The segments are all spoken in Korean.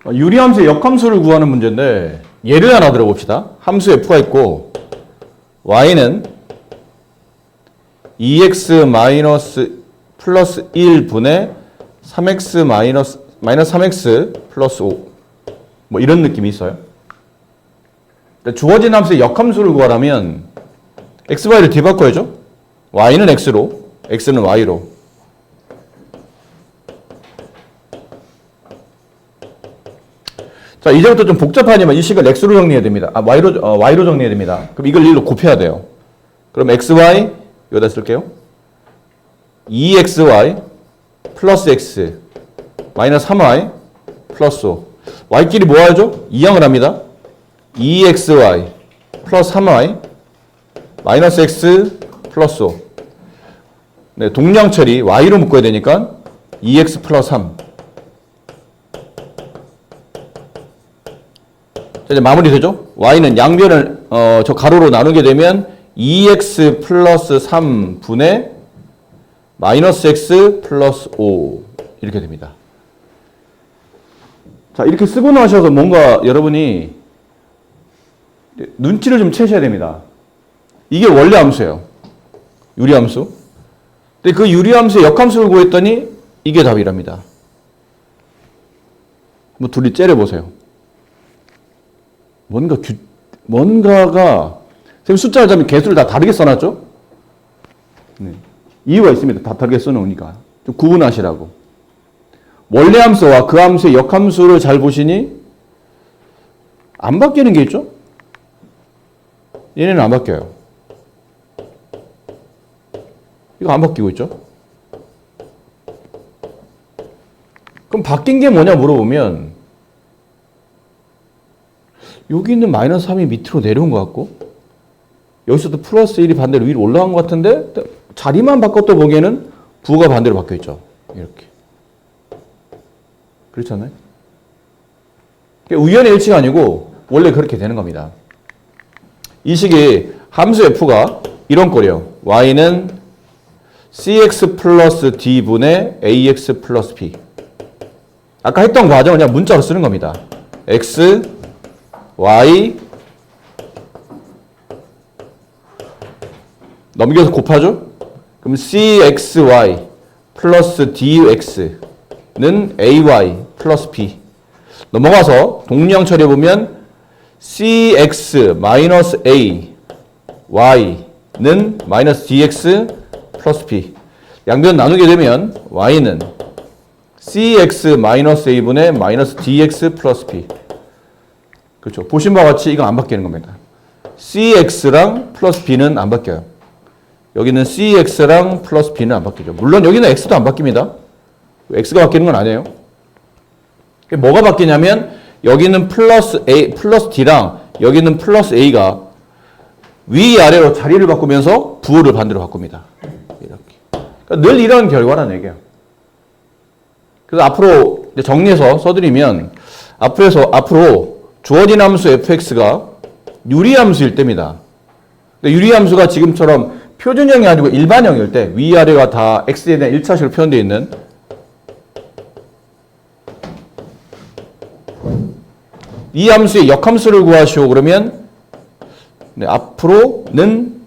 유리함수의 역함수를 구하는 문제인데 예를 하나 들어봅시다. 함수 f가 있고 y는 2x 마이너스 플러스 1분의 3x 마이너스 3x 플러스 5 뭐 이런 느낌이 있어요. 주어진 함수의 역함수를 구하려면 x, y를 뒤바꿔야죠. y는 x로, x는 y로. 자, 이제부터 좀 복잡하지만 이 식을 x로 정리해야 됩니다. y로 정리해야 됩니다. 그럼 이걸 1로 곱해야 돼요. 그럼 xy 여기다 쓸게요. 2xy 플러스 x 마이너스 3y 플러스 5. y끼리 뭐 하죠? 이항을 합니다. 2xy 플러스 3y 마이너스 x 플러스 5. 네, 동량 처리 y로 묶어야 되니까 2x 플러스 3. 자, 이제 마무리되죠? y는 양변을 저 가로로 나누게 되면 2x 플러스 3분의 마이너스 x 플러스 5 이렇게 됩니다. 자, 이렇게 쓰고 나셔서 뭔가 여러분이 눈치를 좀 채셔야 됩니다. 이게 원래 함수예요. 유리함수. 근데 그 유리함수의 역함수를 구했더니 이게 답이랍니다. 뭐 둘이 째려보세요. 뭔가가 선생님 숫자를 잡으면 개수를 다 다르게 써놨죠? 네. 이유가 있습니다. 다 다르게 써놓으니까. 좀 구분하시라고. 원래 함수와 그 함수의 역함수를 잘 보시니 안 바뀌는 게 있죠? 얘네는 안 바뀌어요. 이거 안 바뀌고 있죠? 그럼 바뀐 게 뭐냐 물어보면 여기 있는 마이너스 3이 밑으로 내려온 것 같고 여기서도 플러스 1이 반대로 위로 올라간 것 같은데 자리만 바꿨다 보기에는 부호가 반대로 바뀌어 있죠. 이렇게. 그렇지 않나요? 우연의 일치가 아니고 원래 그렇게 되는 겁니다. 이 식이 함수 f가 이런 꼴이에요. y는 cx 플러스 d분의 ax 플러스 b. 아까 했던 과정을 그냥 문자로 쓰는 겁니다. x, y 넘겨서 곱하죠? 그럼 cxy 플러스 dx는 ay 플러스 b. 넘어가서 동량 처리해보면 cx 마이너스 a y는 마이너스 dx 플러스 b. 양변 나누게 되면 y는 cx 마이너스 a분의 마이너스 dx 플러스 b. 그렇죠. 보신 바와 같이 이건 안 바뀌는 겁니다. cx랑 플러스 b는 안 바뀌어요. 여기는 cx랑 플러스 b는 안 바뀌죠. 물론 여기는 x도 안 바뀝니다. x가 바뀌는 건 아니에요. 뭐가 바뀌냐면 여기는 플러스 a, 플러스 d랑 여기는 플러스 a가 위아래로 자리를 바꾸면서 부호를 반대로 바꿉니다. 이렇게. 그러니까 늘 이런 결과라는 얘기예요. 그래서 앞으로 정리해서 써드리면 앞으로 주어진 함수 fx가 유리함수일 때입니다. 유리함수가 지금처럼 표준형이 아니고 일반형일 때 위아래가 다 x에 대한 1차식으로 표현되어 있는 이 함수의 역함수를 구하시오 그러면 앞으로는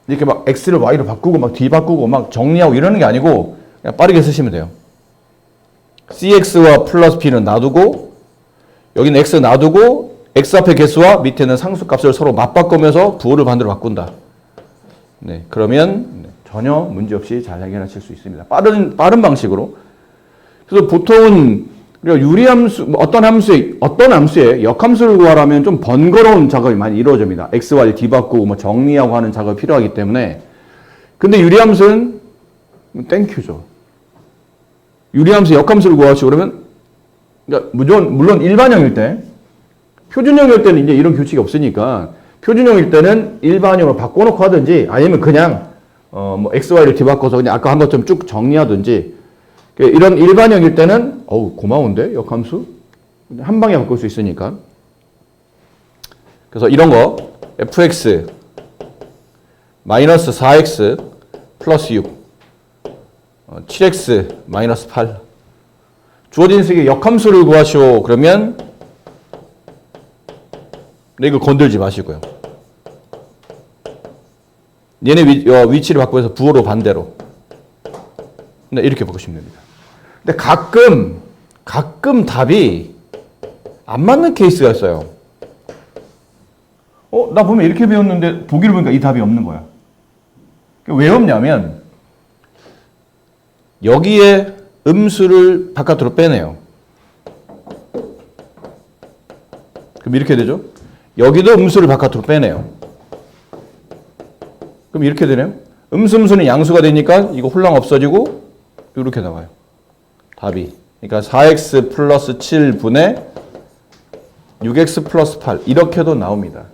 이렇게 막 x를 y로 바꾸고 막 d 바꾸고 막 정리하고 이러는 게 아니고 그냥 빠르게 쓰시면 돼요. cx와 플러스 b는 놔두고 여기는 x 놔두고 x 앞에 개수와 밑에는 상수값을 서로 맞바꾸면서 부호를 반대로 바꾼다. 네, 그러면 전혀 문제 없이 잘 해결하실 수 있습니다. 빠른 방식으로. 그래서 보통은 유리함수 어떤 함수의 역함수를 구하려면 좀 번거로운 작업이 많이 이루어집니다. x, y 뒤바꾸고 뭐 정리하고 하는 작업이 필요하기 때문에. 근데 유리함수는 땡큐죠. 유리함수 역함수를 구하시고 그러면 그러니까 물론 일반형일 때 표준형일 때는 이제 이런 규칙이 없으니까 표준형일 때는 일반형으로 바꿔놓고 하든지 아니면 그냥 뭐 x, y를 뒤바꿔서 그냥 아까 한 것처럼 쭉 정리하든지 이런 일반형일 때는 고마운데 역함수 한 방에 바꿀 수 있으니까. 그래서 이런 거 fx 마이너스 4x 플러스 6 7x 마이너스 8 주어진 식의 역함수를 구하시오. 그러면 이거 건들지 마시고요. 얘네 위치를 바꾸어서 부호로 반대로. 네, 이렇게 바꾸시면 됩니다. 근데 가끔 답이 안 맞는 케이스가 있어요. 나 보면 이렇게 배웠는데 보기를 보니까 이 답이 없는 거야. 왜 없냐면 여기에 음수를 바깥으로 빼내요. 그럼 이렇게 되죠? 여기도 음수를 바깥으로 빼내요. 그럼 이렇게 되네요. 음수는 양수가 되니까 이거 홀랑 없어지고 이렇게 나와요. 답이. 그러니까 4x 플러스 7분의 6x 플러스 8 이렇게도 나옵니다.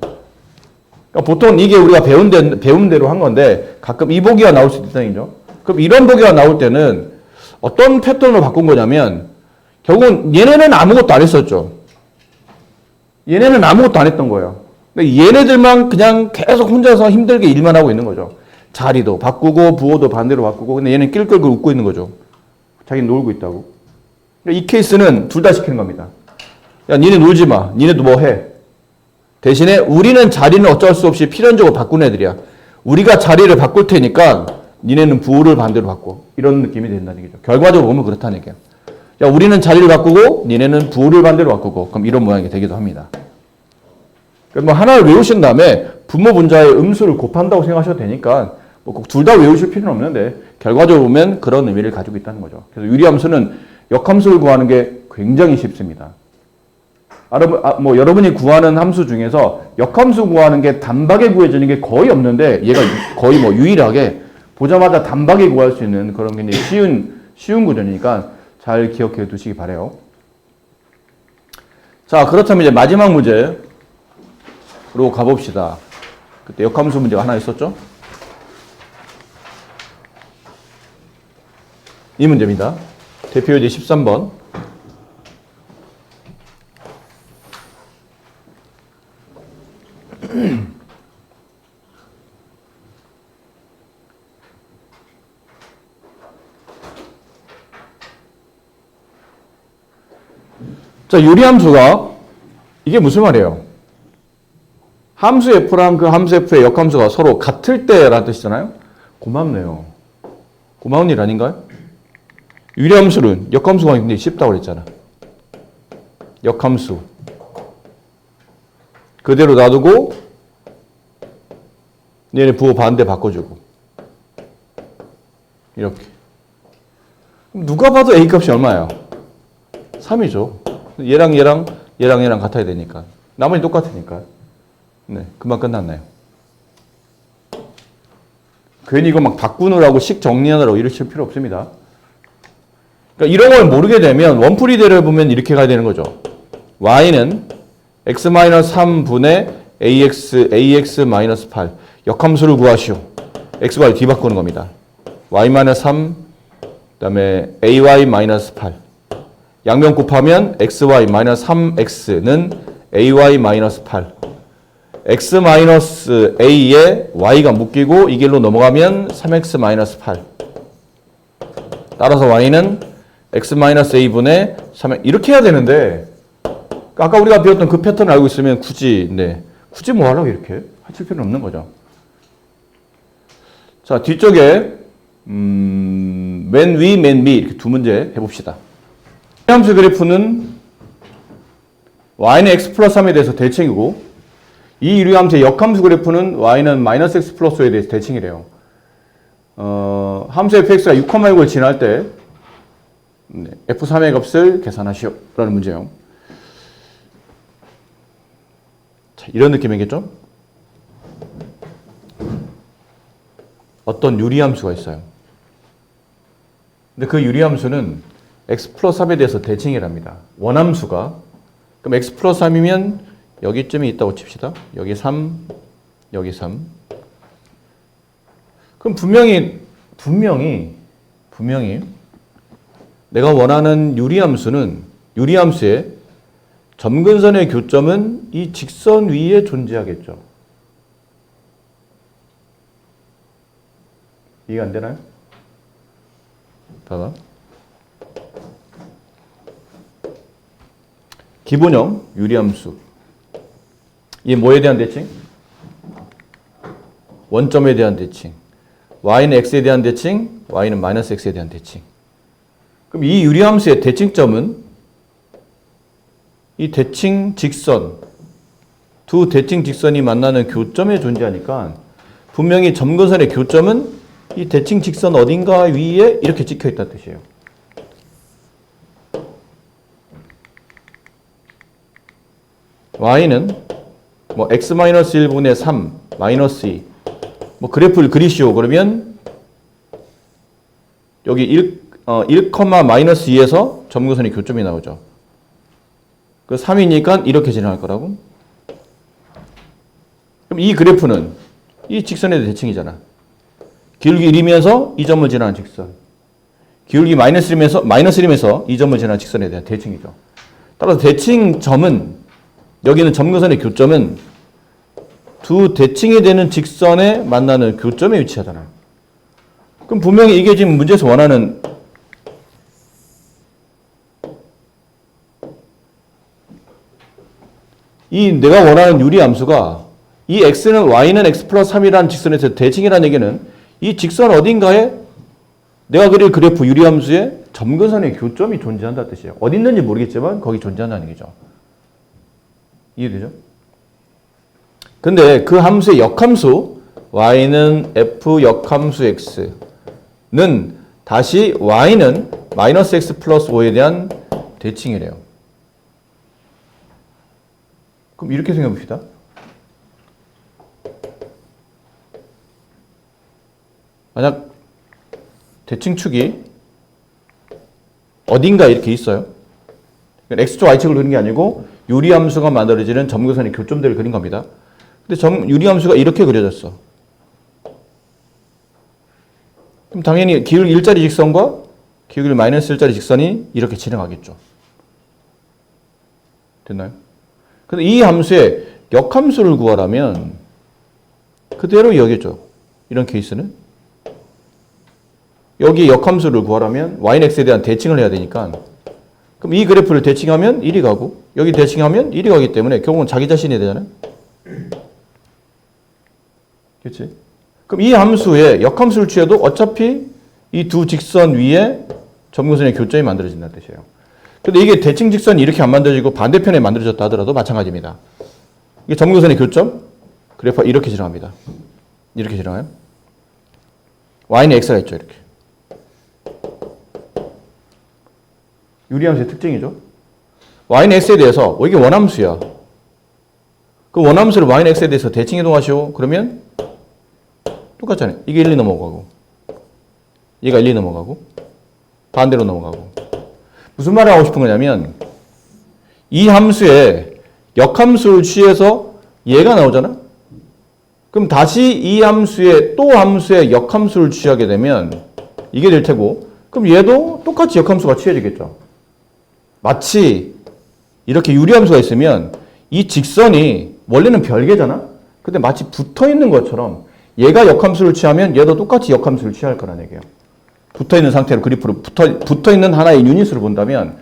그러니까 보통 이게 우리가 배운 대로 한 건데 가끔 이 보기가 나올 수도 있다는 거죠. 그럼 이런 보기가 나올 때는 어떤 패턴으로 바꾼 거냐면 결국은 얘네는 아무것도 안 했었죠. 얘네는 아무것도 안 했던 거예요. 얘네들만 그냥 계속 혼자서 힘들게 일만 하고 있는 거죠. 자리도 바꾸고 부호도 반대로 바꾸고 근데 얘는 낄끌끌 웃고 있는 거죠. 자기는 놀고 있다고. 이 케이스는 둘 다 시키는 겁니다. 야, 니네 놀지 마. 니네도 뭐 해. 대신에 우리는 자리는 어쩔 수 없이 필연적으로 바꾸는 애들이야. 우리가 자리를 바꿀 테니까 니네는 부호를 반대로 바꿔. 이런 느낌이 된다는 얘기죠. 결과적으로 보면 그렇다는 얘기예요. 야, 우리는 자리를 바꾸고 니네는 부호를 반대로 바꾸고 그럼 이런 모양이 되기도 합니다. 뭐 하나를 외우신 다음에 분모 분자의 음수를 곱한다고 생각하셔도 되니까 뭐 꼭 둘 다 외우실 필요는 없는데 결과적으로 보면 그런 의미를 가지고 있다는 거죠. 그래서 유리함수는 역함수를 구하는 게 굉장히 쉽습니다. 여러분이 구하는 함수 중에서 역함수 구하는 게 단박에 구해지는 게 거의 없는데 얘가 거의 유일하게 보자마자 단박에 구할 수 있는 그런 굉장히 쉬운 구조니까 잘 기억해 두시기 바래요. 자, 그렇다면 이제 마지막 문제로 가봅시다. 그때 역함수 문제가 하나 있었죠? 이 문제입니다. 대표유제 13번. 자, 유리함수가 이게 무슨 말이에요? 함수 f랑 그 함수 f의 역함수가 서로 같을 때라는 뜻이잖아요. 고맙네요. 고마운 일 아닌가요? 유리함수는 역함수가 굉장히 쉽다고 그랬잖아. 역함수 그대로 놔두고 얘네 부호 반대 바꿔주고 이렇게. 누가 봐도 A 값이 얼마예요? 3이죠. 얘랑 같아야 되니까. 나머지 똑같으니까. 네, 금방 끝났나요? 괜히 이거 막 바꾸느라고 식 정리하느라고 이러실 필요 없습니다. 그러니까 이런 걸 모르게 되면 원풀이대를 보면 이렇게 가야 되는 거죠. y는 x-3분의 ax-8 역함수를 구하시오. xy 뒤바꾸는 겁니다. y-3 그다음에 ay-8 양면 곱하면 xy-3x는 ay-8 x-a에 y가 묶이고 이 길로 넘어가면 3x-8 따라서 y는 x-a분의 3x 이렇게 해야 되는데 아까 우리가 배웠던 그 패턴을 알고 있으면 굳이 뭐 하려고 이렇게 하실 필요는 없는 거죠. 자, 뒤쪽에 맨 위, 맨 미 이렇게 두 문제 해봅시다. 함수 그래프는 y는 x 플러스 3에 대해서 대칭이고 이 유리함수의 역함수 그래프는 y는 마이너스 x 플러스 5에 대해서 대칭이래요. 함수 fx가 6,6을 지날 때 f3의 값을 계산하시오 라는 문제예요. 자, 이런 느낌이겠죠? 어떤 유리함수가 있어요. 근데 그 유리함수는 x 플러스 3에 대해서 대칭이랍니다. 원함수가. 그럼 x 플러스 3이면 여기쯤에 있다고 칩시다. 여기 3, 여기 3. 그럼 분명히 내가 원하는 유리함수의 점근선의 교점은 이 직선 위에 존재하겠죠. 이해가 안 되나요? 봐봐. 기본형 유리함수. 이게 뭐에 대한 대칭? 원점에 대한 대칭. y는 x에 대한 대칭, y는 마이너스 x에 대한 대칭. 그럼 이 유리함수의 대칭점은 이 대칭 직선, 두 대칭 직선이 만나는 교점에 존재하니까 분명히 점근선의 교점은 이 대칭 직선 어딘가 위에 이렇게 찍혀 있다는 뜻이에요. y는 뭐 x-1분의 3, 마이너스 2. 뭐 그래프를 그리시오. 그러면 여기 1, 마이너스 2에서 점근선의 교점이 나오죠. 그 3이니까 이렇게 진행할 거라고. 그럼 이 그래프는 이 직선의 대칭이잖아. 기울기 1이면서 이 점을 지나는 직선. 기울기 마이너스 1이면서 이 점을 지나는 직선에 대한 대칭이죠. 따라서 대칭점은, 여기는 점근선의 교점은 두 대칭이 되는 직선에 만나는 교점에 위치하잖아요. 그럼 분명히 이게 지금 문제에서 원하는 이 내가 원하는 유리함수가 이 x는 y는 x 플러스 3이라는 직선에서 대칭이라는 얘기는 이 직선 어딘가에 내가 그릴 그래프 유리함수에 점근선의 교점이 존재한다는 뜻이에요. 어디 있는지 모르겠지만 거기 존재한다는 얘기죠. 이해되죠? 근데 그 함수의 역함수 y는 f 역함수 x는 다시 y는 마이너스 x 플러스 5에 대한 대칭이래요. 그럼 이렇게 생각해 봅시다. 만약 대칭축이 어딘가 이렇게 있어요. x축, y축을 그린 게 아니고 유리함수가 만들어지는 점근선의 교점들을 그린 겁니다. 근데 유리함수가 이렇게 그려졌어. 그럼 당연히 기울기 1짜리 직선과 기울기 마이너스 1짜리 직선이 이렇게 진행하겠죠. 됐나요? 근데 이 함수의 역함수를 구하라면 그대로 여기죠. 이런 케이스는. 여기 역함수를 구하라면 y는 x에 대한 대칭을 해야 되니까, 그럼 이 그래프를 대칭하면 1이 가고 여기 대칭하면 1이 가기 때문에 결국은 자기 자신이 되잖아요. 그렇지? 그럼 이 함수의 역함수를 취해도 어차피 이 두 직선 위에 점근선의 교점이 만들어진다는 뜻이에요. 근데 이게 대칭 직선이 이렇게 안 만들어지고 반대편에 만들어졌다 하더라도 마찬가지입니다. 이게 점근선의 교점, 그래프가 이렇게 진행합니다. 이렇게 진행해요. y는 x가 있죠. 이렇게. 유리함수의 특징이죠. y는 x에 대해서 이게 원함수야. 그 원함수를 y는 x에 대해서 대칭 이동하시오. 그러면 똑같잖아요. 이게 1, 2 넘어가고 얘가 1, 2 넘어가고 반대로 넘어가고. 무슨 말을 하고 싶은 거냐면 이 함수에 역함수를 취해서 얘가 나오잖아. 그럼 다시 이 함수에 또 함수에 역함수를 취하게 되면 이게 될 테고, 그럼 얘도 똑같이 역함수가 취해지겠죠. 마치 이렇게 유리함수가 있으면 이 직선이 원래는 별개잖아. 근데 마치 붙어있는 것처럼 얘가 역함수를 취하면 얘도 똑같이 역함수를 취할 거란 얘기예요. 붙어있는 상태로 그래프로 붙어있는 하나의 유닛으로 본다면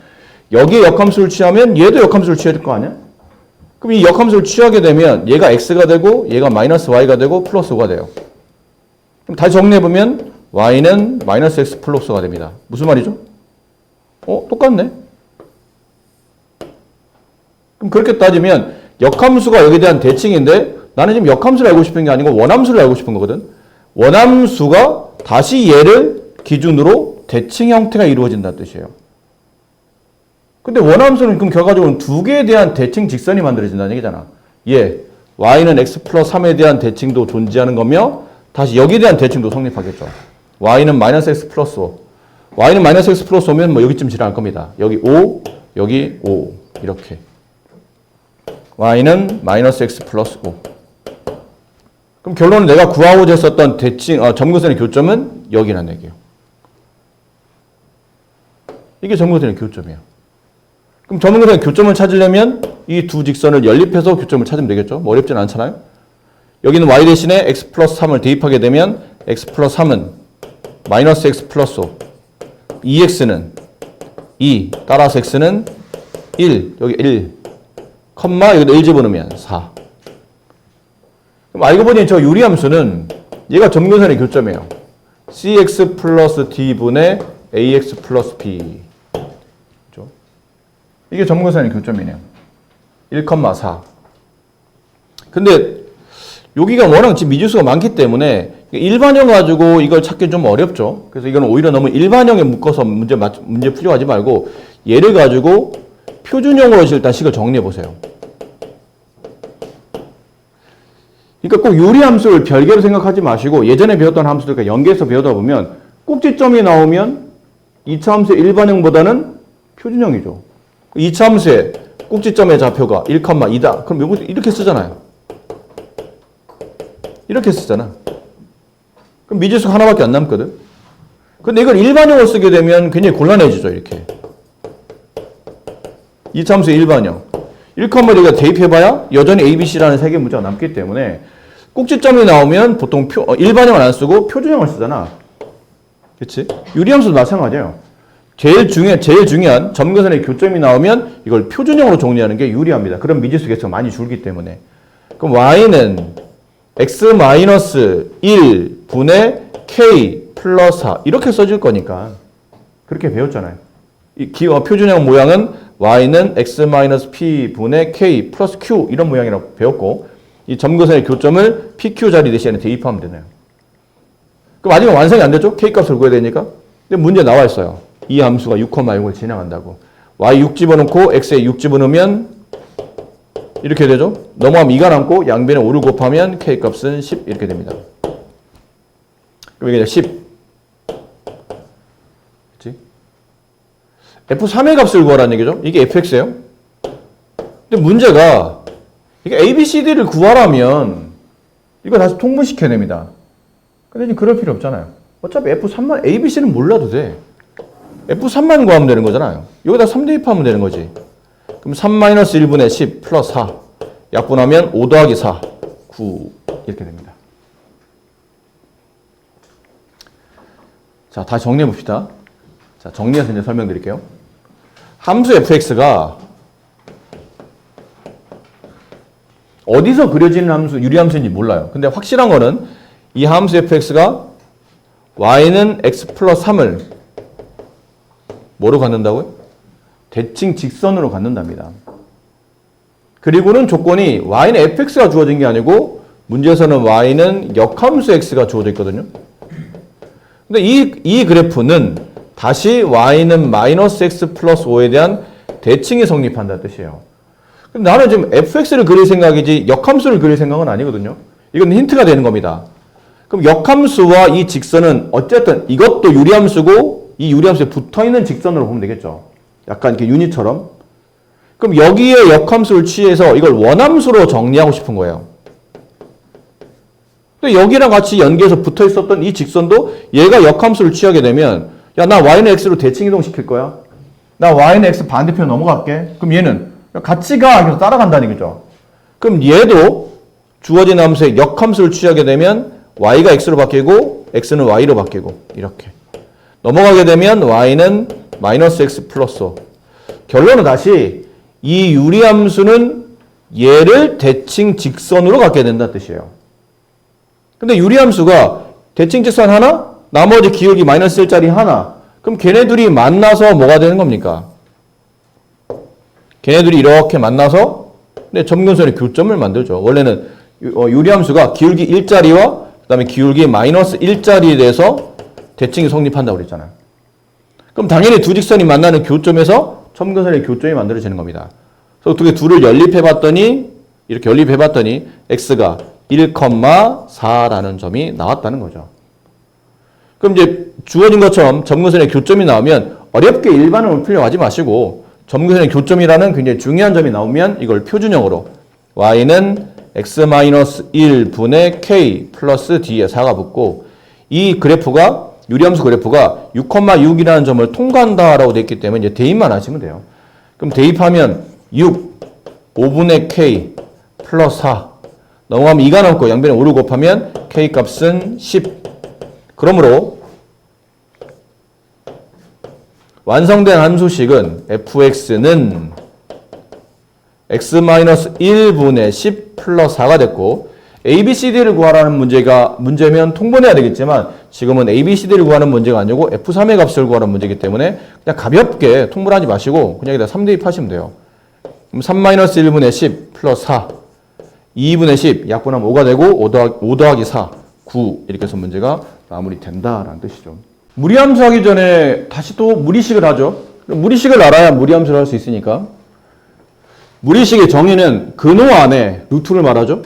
여기에 역함수를 취하면 얘도 역함수를 취해야 될 거 아니야? 그럼 이 역함수를 취하게 되면 얘가 x가 되고 얘가 마이너스 y가 되고 플러스 5가 돼요. 그럼 다시 정리해보면 y는 마이너스 x 플러스 5가 됩니다. 무슨 말이죠? 똑같네. 그럼 그렇게 따지면 역함수가 여기에 대한 대칭인데 나는 지금 역함수를 알고 싶은 게 아니고 원함수를 알고 싶은 거거든. 원함수가 다시 얘를 기준으로 대칭 형태가 이루어진다는 뜻이에요. 근데 원함수는 그럼 결과적으로 두 개에 대한 대칭 직선이 만들어진다는 얘기잖아. y는 x 플러스 3에 대한 대칭도 존재하는 거며 다시 여기에 대한 대칭도 성립하겠죠. y는 마이너스 x 플러스 5. y는 마이너스 x 플러스 5면 뭐 여기쯤 지나갈 겁니다. 여기 5, 여기 5 이렇게. y는 마이너스 x 플러스 5. 그럼 결론은 내가 구하고자 했었던 대칭, 점근선의 교점은 여기라는 얘기예요. 이게 점근선의 교점이에요. 그럼 점근선의 교점을 찾으려면 이 두 직선을 연립해서 교점을 찾으면 되겠죠. 뭐 어렵진 않잖아요. 여기는 y 대신에 x 플러스 3을 대입하게 되면 x 플러스 3은 마이너스 x 플러스 5. 2x는 2, 따라서 x는 1, 여기 1, 컴마, 여기다 1 집어넣으면 4. 그럼 알고 보니 저 유리함수는 얘가 점근선의 교점이에요. cx 플러스 d분의 ax 플러스 b. 그렇죠? 이게 점근선의 교점이네요. 1,4. 근데 여기가 워낙 지금 미지수가 많기 때문에 일반형 가지고 이걸 찾기 좀 어렵죠. 그래서 이거는 오히려 너무 일반형에 묶어서 문제 풀려고 하지 말고 얘를 가지고 표준형으로 일단 식을 정리해 보세요. 그러니까 꼭 유리함수를 별개로 생각하지 마시고 예전에 배웠던 함수들과 연계해서 배우다 보면 꼭지점이 나오면 2차 함수의 일반형보다는 표준형이죠. 2차 함수의 꼭지점의 좌표가 1,2다. 그럼 요거 이렇게 쓰잖아요. 이렇게 쓰잖아. 그럼 미지수가 하나밖에 안 남거든. 근데 이걸 일반형으로 쓰게 되면 굉장히 곤란해지죠. 이렇게. 2차 함수의 일반형. 1,여기가 대입해봐야 여전히 ABC라는 세 개 문제가 남기 때문에 꼭지점이 나오면 보통 일반형을 안 쓰고 표준형을 쓰잖아. 그치? 유리함수도 마찬가지예요. 제일 중요한 점근선의 교점이 나오면 이걸 표준형으로 정리하는 게 유리합니다. 그럼 미지수 개수가 많이 줄기 때문에. 그럼 y는 x-1 분의 k 플러스 4 이렇게 써질 거니까 그렇게 배웠잖아요. 이 표준형 모양은 y는 x-p 분의 k 플러스 q 이런 모양이라고 배웠고 이 점근선의 교점을 pq 자리 대신에 대입하면 되네요. 그럼 아직은 완성이 안 되죠? k 값을 구해야 되니까. 근데 문제 나와 있어요. 이 함수가 6,6을 지나간다고. y 6 집어넣고 x에 6 집어넣으면 이렇게 되죠? 넘어가면 2가 남고 양변에 5를 곱하면 k 값은 10 이렇게 됩니다. 그럼 이게 10. 그치? f3의 값을 구하라는 얘기죠? 이게 fx예요. 근데 문제가 이게 ABCD를 구하라면 이거 다시 통분시켜야 됩니다. 근데 지금 그럴 필요 없잖아요. 어차피 F3만, ABC는 몰라도 돼. F3만 구하면 되는 거잖아요. 여기다 3 대입하면 되는 거지. 그럼 3-1분의 10 플러스 4. 약분하면 5 더하기 4, 9 이렇게 됩니다. 자, 다시 정리해 봅시다. 자, 정리해서 이제 설명드릴게요. 함수 fx가 어디서 그려지는 함수, 유리함수인지 몰라요. 근데 확실한 거는 이 함수 fx가 y는 x 플러스 3을 뭐로 갖는다고요? 대칭 직선으로 갖는답니다. 그리고는 조건이 y는 fx가 주어진 게 아니고 문제에서는 y는 역함수 x가 주어져 있거든요. 근데 이 그래프는 다시 y는 마이너스 x 플러스 5에 대한 대칭이 성립한다는 뜻이에요. 근데 나는 지금 fx를 그릴 생각이지 역함수를 그릴 생각은 아니거든요. 이건 힌트가 되는 겁니다. 그럼 역함수와 이 직선은 어쨌든 이것도 유리함수고 이 유리함수에 붙어있는 직선으로 보면 되겠죠. 약간 이렇게 유니처럼. 그럼 여기에 역함수를 취해서 이걸 원함수로 정리하고 싶은 거예요. 근데 여기랑 같이 연계해서 붙어있었던 이 직선도 얘가 역함수를 취하게 되면 야, 나 y는 x로 대칭 이동시킬 거야. 나 y는 x 반대편 넘어갈게. 그럼 얘는 같이 가. 그래서 따라간다는 거죠. 그럼 얘도 주어진 함수의 역함수를 취하게 되면 y가 x로 바뀌고 x는 y로 바뀌고 이렇게. 넘어가게 되면 y는 마이너스 x 플러스 5. 결론은 다시 이 유리함수는 얘를 대칭 직선으로 갖게 된다는 뜻이에요. 근데 유리함수가 대칭 직선 하나, 나머지 기울기 마이너스 1짜리 하나. 그럼 걔네들이 만나서 뭐가 되는 겁니까? 걔네들이 이렇게 만나서 점근선의 교점을 만들죠. 원래는 유리함수가 기울기 1짜리와 그 다음에 기울기 마이너스 1짜리에 대해서 대칭이 성립한다고 그랬잖아요. 그럼 당연히 두 직선이 만나는 교점에서 점근선의 교점이 만들어지는 겁니다. 그래서 어떻게 둘을 연립해봤더니 이렇게 연립해봤더니 x가 1,4라는 점이 나왔다는 거죠. 그럼 이제 주어진 것처럼 점근선의 교점이 나오면 어렵게 일반으로 풀려가지 마시고 점근선의 교점이라는 굉장히 중요한 점이 나오면 이걸 표준형으로 y는 x-1 분의 k 플러스 d에 4가 붙고 이 그래프가 유리함수 그래프가 6,6이라는 점을 통과한다라고 되어 있기 때문에 이제 대입만 하시면 돼요. 그럼 대입하면 6, 5분의 k 플러스 4 넘어가면 2가 남고 양변에 5를 곱하면 k 값은 10. 그러므로 완성된 함수식은 fx는 x-1분의 10 플러스 4가 됐고 ABCD를 구하라는 문제면 통분해야 되겠지만 지금은 ABCD를 구하는 문제가 아니고 F3의 값을 구하는 문제이기 때문에 그냥 가볍게 통분하지 마시고 그냥 여기다 3 대입하시면 돼요. 그럼 3-1분의 10 플러스 4 2분의 10 약분하면 5가 되고 5 더하기 4 9 이렇게 해서 문제가 마무리된다라는 뜻이죠. 무리함수 하기 전에 다시 또 무리식을 하죠. 무리식을 알아야 무리함수를 할 수 있으니까 무리식의 정의는 근호 안에 루트를 말하죠.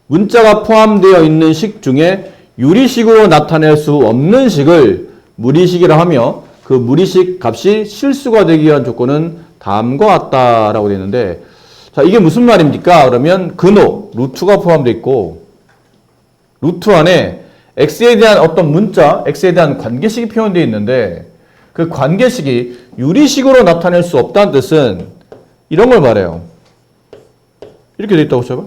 문자가 포함되어 있는 식 중에 유리식으로 나타낼 수 없는 식을 무리식이라 하며 그 무리식 값이 실수가 되기 위한 조건은 다음과 같다라고 되어 있는데 자 이게 무슨 말입니까? 그러면 근호, 루트가 포함되어 있고 루트 안에 x에 대한 어떤 문자, x에 대한 관계식이 표현되어 있는데 그 관계식이 유리식으로 나타낼 수 없다는 뜻은 이런 걸 말해요. 이렇게 되어 있다고 쳐봐.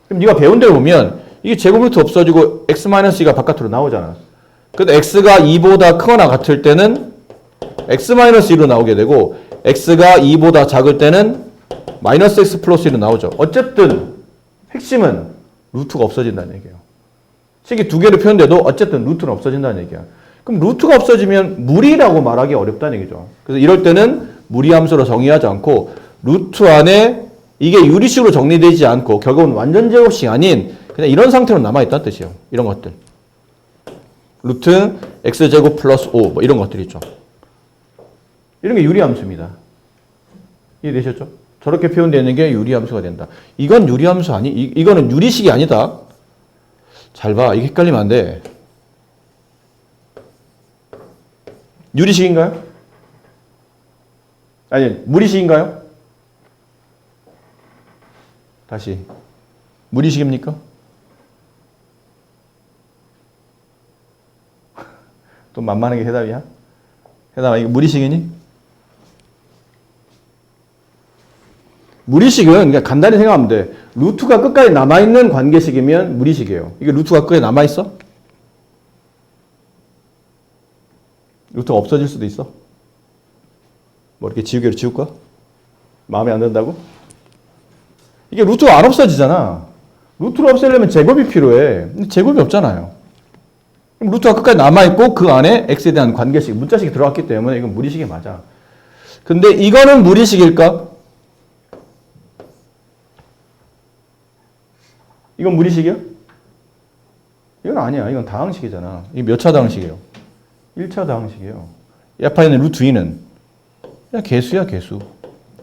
그럼 네가 배운 대로 보면 이게 제곱 루트 없어지고 x-2가 바깥으로 나오잖아. 근데 x가 2보다 크거나 같을 때는 x-2로 나오게 되고 x가 2보다 작을 때는 마이너스 x 플러스 1로 나오죠. 어쨌든 핵심은 루트가 없어진다는 얘기예요. 식이 두 개로 표현돼도 어쨌든 루트는 없어진다는 얘기야. 그럼 루트가 없어지면 무리라고 말하기 어렵다는 얘기죠. 그래서 이럴 때는 무리함수로 정의하지 않고 루트 안에 이게 유리식으로 정리되지 않고 결국은 완전 제곱식이 아닌 그냥 이런 상태로 남아있다는 뜻이에요. 이런 것들. 루트 x제곱 플러스 5 뭐 이런 것들 있죠. 이런 게 유리함수입니다. 이해되셨죠? 저렇게 표현되는 게 유리함수가 된다. 이건 유리함수 아니? 이거는 유리식이 아니다. 잘 봐. 이게 헷갈리면 안 돼. 유리식인가요? 아니, 무리식인가요? 다시. 무리식입니까? 또 만만하게 해답이야? 해답아, 이거 무리식이니? 무리식은 그냥 간단히 생각하면 돼. 루트가 끝까지 남아있는 관계식이면 무리식이에요. 이게 루트가 끝까지 남아있어? 루트가 없어질 수도 있어? 뭐 이렇게 지우개로 지울까? 마음에 안 든다고? 이게 루트가 안 없어지잖아. 루트를 없애려면 제곱이 필요해. 근데 제곱이 없잖아요. 그럼 루트가 끝까지 남아있고 그 안에 x에 대한 관계식, 문자식이 들어갔기 때문에 이건 무리식이 맞아. 근데 이거는 무리식일까? 이건 무리식이야? 이건 아니야. 이건 다항식이잖아. 이게 몇 차 다항식이에요? 1차 다항식이에요. 이 앞에 있는 루트 2는 그냥 개수야, 개수.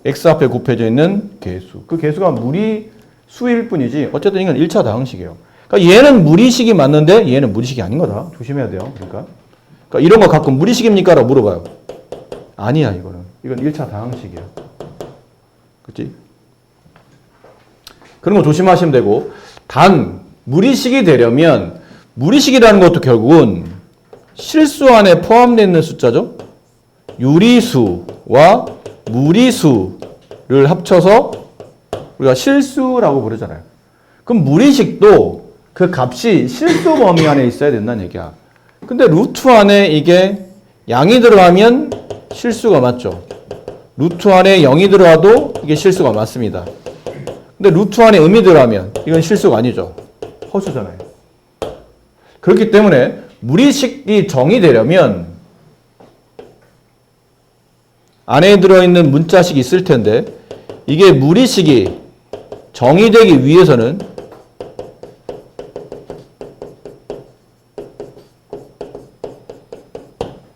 x 앞에 곱해져 있는 개수. 그 개수가 무리수일 뿐이지 어쨌든 이건 1차 다항식이에요. 그러니까 얘는 무리식이 맞는데 얘는 무리식이 아닌 거다. 조심해야 돼요. 그러니까 이런 거 가끔 무리식입니까? 라고 물어봐요. 아니야, 이거는. 이건 1차 다항식이야. 그치? 그런 거 조심하시면 되고 단 무리식이 되려면 무리식이라는 것도 결국은 실수 안에 포함되어 있는 숫자죠. 유리수와 무리수를 합쳐서 우리가 실수라고 부르잖아요. 그럼 무리식도 그 값이 실수 범위 안에 있어야 된다는 얘기야. 근데 루트 안에 이게 양이 들어가면 실수가 맞죠. 루트 안에 0이 들어가도 이게 실수가 맞습니다. 근데 루트 안에 음이 들어가면 이건 실수가 아니죠. 허수잖아요. 그렇기 때문에 무리식이 정의되려면 안에 들어있는 문자식이 있을 텐데 이게 무리식이 정의되기 위해서는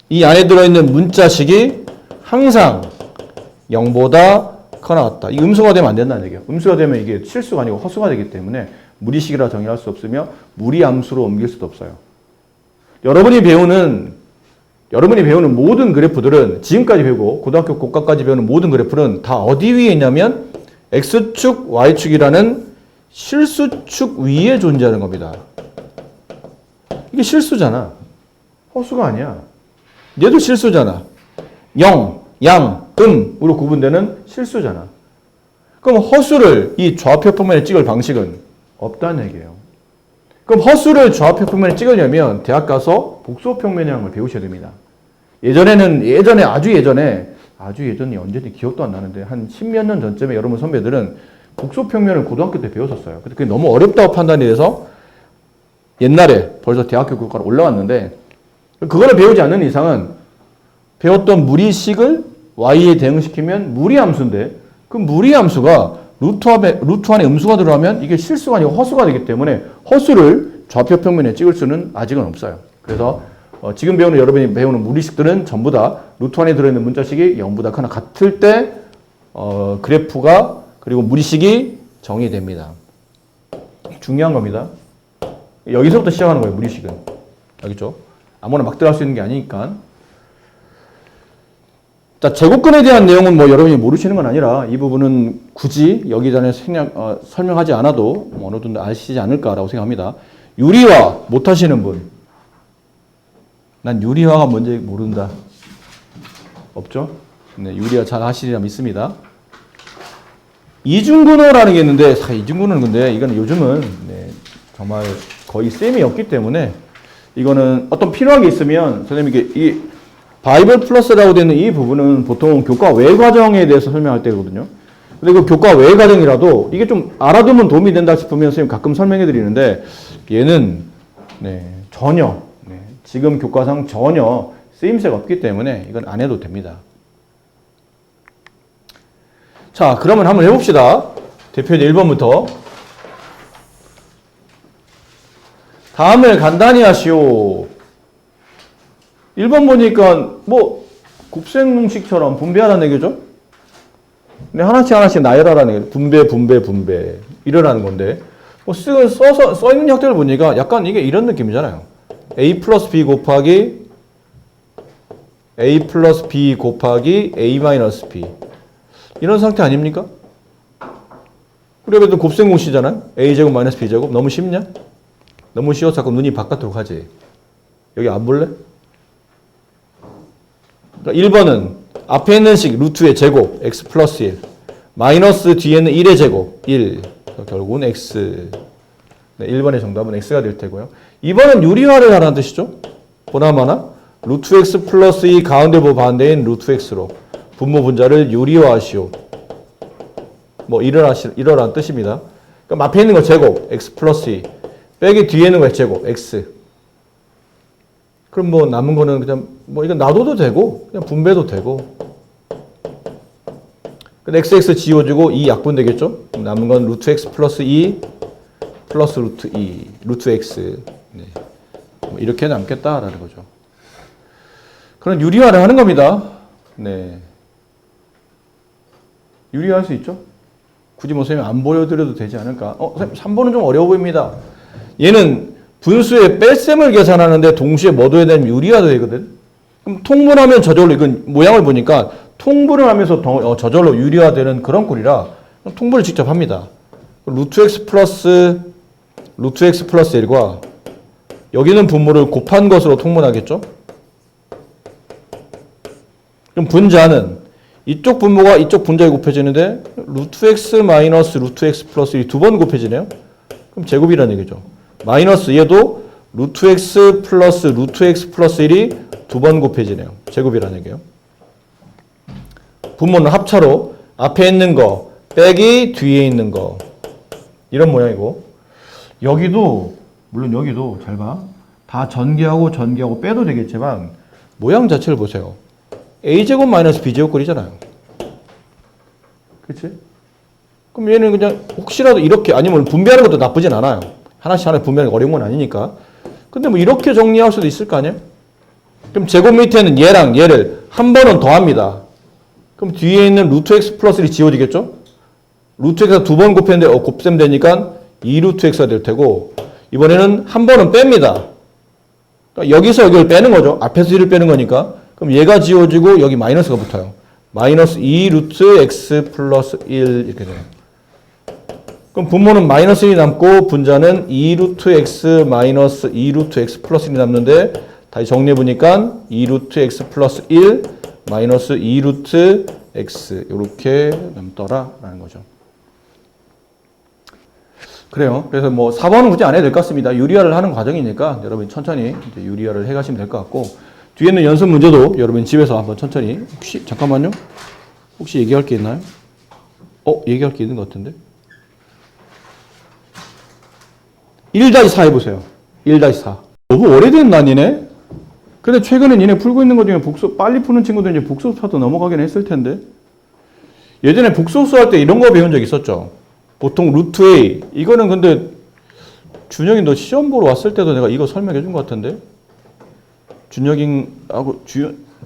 이 안에 들어있는 문자식이 항상 0보다 커나 같다. 이 음수가 되면 안 된다는 얘기예요. 음수가 되면 이게 실수가 아니고 허수가 되기 때문에 무리식이라 정의할 수 없으며 무리함수로 옮길 수도 없어요. 여러분이 배우는 모든 그래프들은 지금까지 배우고 고등학교 고까까지 배우는 모든 그래프는 다 어디 위에 있냐면 X축, Y축이라는 실수축 위에 존재하는 겁니다. 이게 실수잖아. 허수가 아니야. 얘도 실수잖아. 0, 양, 음으로 구분되는 실수잖아. 그럼 허수를 이 좌표 평면에 찍을 방식은 없다는 얘기예요. 그럼 허수를 좌표 평면에 찍으려면 대학 가서 복소 평면이라는 걸 배우셔야 됩니다. 예전에 아주 예전에 아주 예전이 언제인지 기억도 안 나는데 한 10몇 년 전쯤에 여러분 선배들은 국소평면을 고등학교 때 배웠었어요. 근데 그게 너무 어렵다고 판단이 돼서 옛날에 벌써 대학교 교과로 올라왔는데 그거를 배우지 않는 이상은 배웠던 무리식을 y에 대응시키면 무리함수인데 그 무리함수가 루트 안에 음수가 들어가면 이게 실수가 아니고 허수가 되기 때문에 허수를 좌표 평면에 찍을 수는 아직은 없어요. 그래서 지금 배우는 여러분이 배우는 무리식들은 전부 다 루트 안에 들어있는 문자식이 0보다 크나 같을 때 그래프가 그리고 무리식이 정의됩니다. 중요한 겁니다. 여기서부터 시작하는 거예요. 무리식은. 알겠죠? 아무나 막 들어갈 수 있는 게 아니니까. 자, 제곱근에 대한 내용은 뭐 여러분이 모르시는 건 아니라 이 부분은 굳이 여기 전에 설명하지 않아도 어느 정도 아시지 않을까라고 생각합니다. 유리화 못하시는 분. 난 유리화가 뭔지 모른다. 없죠? 네, 유리화 잘 하시리라 믿습니다. 이중근호라는 게 있는데, 이중근호는 근데 이거는 요즘은 네, 정말 거의 셈이 없기 때문에 이거는 어떤 필요한 게 있으면 선생님이 이 바이블 플러스라고 되는 이 부분은 보통 교과 외 과정에 대해서 설명할 때거든요. 근데 그 교과 외 과정이라도 이게 좀 알아두면 도움이 된다 싶으면 선생님 가끔 설명해 드리는데 얘는 네, 전혀 지금 교과상 전혀 쓰임새가 없기 때문에 이건 안 해도 됩니다. 자, 그러면 한번 해봅시다. 대표제 1번부터. 다음을 간단히 하시오. 1번 보니까 뭐 곱셈공식처럼 분배하라는 얘기죠. 근데 하나씩 나열하라는 얘기죠. 분배 이러라는 건데 뭐 써 있는 형태를 보니까 약간 이게 이런 느낌이잖아요. a 플러스 b 곱하기 a 마이너스 b 이런 상태 아닙니까? 그래도 곱셈공식이잖아요. a제곱 마이너스 b제곱 너무 쉽냐? 너무 쉬워서 자꾸 눈이 바깥으로 가지. 여기 안 볼래? 그러니까 1번은 앞에 있는 식 루트의 제곱 x 플러스 1 마이너스 뒤에는 1의 제곱 1 결국은 x. 네, 1번의 정답은 x가 될 테고요. 2번은 유리화를 하라는 뜻이죠. 보나마나 루트 x 플러스 2 가운데 반대인 루트 x로 분모 분자를 유리화하시오. 뭐 이러라는 뜻입니다. 그럼 앞에 있는 거 제곱 x 플러스 2 빼기 뒤에 있는 거 제곱 x. 그럼 뭐 남은 거는 그냥 뭐 이건 놔둬도 되고 그냥 분배도 되고. 근데 xx 지워지고 2 약분되겠죠? 그럼 남은 건 루트 x 플러스 2 플러스 루트 2 루트 x. 네. 뭐 이렇게 남겠다라는 거죠. 그런 유리화를 하는 겁니다. 네. 유리화할 수 있죠? 굳이 뭐 선생님 안 보여드려도 되지 않을까? 선생님 3번은 좀 어려워 보입니다. 얘는 분수의 뺄셈을 계산하는데 동시에 뭐 둬야 되냐면 유리화도 되거든. 그럼 통분하면 저절로 이건 모양을 보니까 통분을 하면서 저절로 유리화되는 그런 꼴이라 통분을 직접 합니다. 루트 x 플러스 1과 여기는 분모를 곱한 것으로 통분하겠죠? 그럼 분자는 이쪽 분모가 이쪽 분자에 곱해지는데 루트 x 마이너스 루트 x 플러스 1이 두 번 곱해지네요. 그럼 제곱이라는 얘기죠. 마이너스 얘도 루트 x 플러스 1이 두 번 곱해지네요. 제곱이라는 얘기예요. 분모는 합차로 앞에 있는 거 빼기 뒤에 있는 거 이런 모양이고 여기도 물론 여기도 잘 봐. 다 전개하고 빼도 되겠지만 모양 자체를 보세요. a제곱 마이너스 b제곱꼴이잖아요. 그렇지? 그럼 얘는 그냥 혹시라도 이렇게 아니면 분배하는 것도 나쁘진 않아요. 하나씩 분배하는 게 어려운 건 아니니까. 근데 뭐 이렇게 정리할 수도 있을 거 아니에요? 그럼 제곱 밑에는 얘랑 얘를 한 번은 더합니다. 그럼 뒤에 있는 루트 x 플러스 1이 지워지겠죠? 루트 x가 두 번 곱했는데 곱셈되니까 2루트 x가 될 테고 이번에는 한 번은 뺍니다. 그러니까 여기서 여기를 빼는 거죠. 앞에서 1을 빼는 거니까. 그럼 얘가 지워지고 여기 마이너스가 붙어요. 마이너스 2루트 x 플러스 1 이렇게 돼요. 그럼 분모는 마이너스 1이 남고 분자는 2루트 x 마이너스 2루트 x 플러스 1이 남는데 다시 정리해보니까 2루트 x 플러스 1 마이너스 2루트 x 이렇게 남더라라는 거죠. 그래요. 그래서 뭐 4번은 굳이 안 해도 될 것 같습니다. 유리화를 하는 과정이니까 여러분이 천천히 이제 유리화를 해가시면 될 것 같고 뒤에 있는 연습 문제도 여러분 집에서 한번 천천히 혹시 잠깐만요. 혹시 얘기할 게 있나요? 얘기할 게 있는 것 같은데. 1-4 해보세요. 1-4. 너무 오래된 난이네? 근데 최근에 니네 풀고 있는 것 중에 빨리 푸는 친구들 이제 복소수파도 넘어가긴 했을 텐데. 예전에 복소수 할 때 이런 거 배운 적 있었죠? 보통 루트 A. 이거는 근데 준혁이 너 시험 보러 왔을 때도 내가 이거 설명해 준 것 같은데? 준혁이하고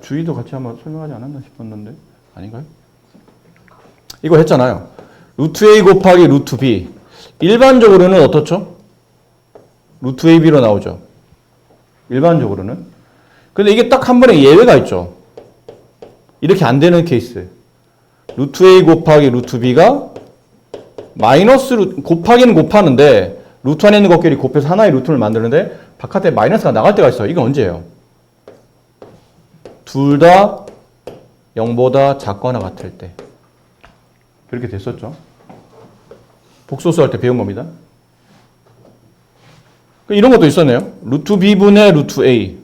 주희도 같이 한번 설명하지 않았나 싶었는데. 아닌가요? 이거 했잖아요. 루트 A 곱하기 루트 B. 일반적으로는 어떻죠? 루트 AB로 나오죠. 일반적으로는. 근데 이게 딱 한 번에 예외가 있죠. 이렇게 안 되는 케이스. 루트 A 곱하기 루트 B가 마이너스 곱하기는 곱하는데 루트 안에 있는 것끼리 곱해서 하나의 루트를 만드는데 바깥에 마이너스가 나갈 때가 있어요. 이건 언제예요? 둘 다 0보다 작거나 같을 때. 그렇게 됐었죠. 복소수 할 때 배운 겁니다. 이런 것도 있었네요. 루트 B분의 루트 A.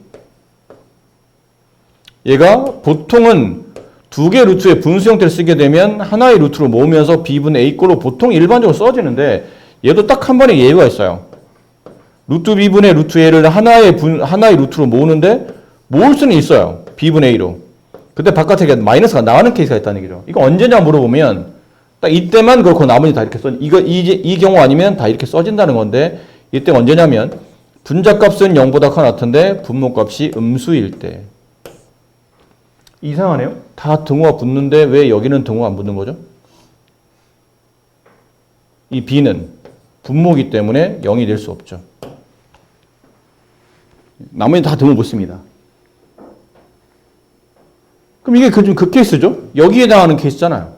얘가 보통은 두 개 루트의 분수 형태를 쓰게 되면 하나의 루트로 모으면서 B분의 A 꼴로 보통 일반적으로 써지는데 얘도 딱 한 번의 예외가 있어요. 루트 B분의 루트 A를 하나의 루트로 모으는데 모을 수는 있어요. B분의 A로. 근데 바깥에 마이너스가 나가는 케이스가 있다는 얘기죠. 이거 언제냐 물어보면 딱 이때만 그렇고 나머지 다 이렇게 이 경우 아니면 다 이렇게 써진다는 건데 이때 언제냐면 분자값은 0보다 커 같은데 분모값이 음수일 때. 이상하네요. 다 등호가 붙는데 왜 여기는 등호가 안 붙는 거죠? 이 B는 분모이기 때문에 0이 될 수 없죠. 나머지 다 등호 붙습니다. 그럼 이게 그 케이스죠? 여기에 해당하는 케이스잖아요.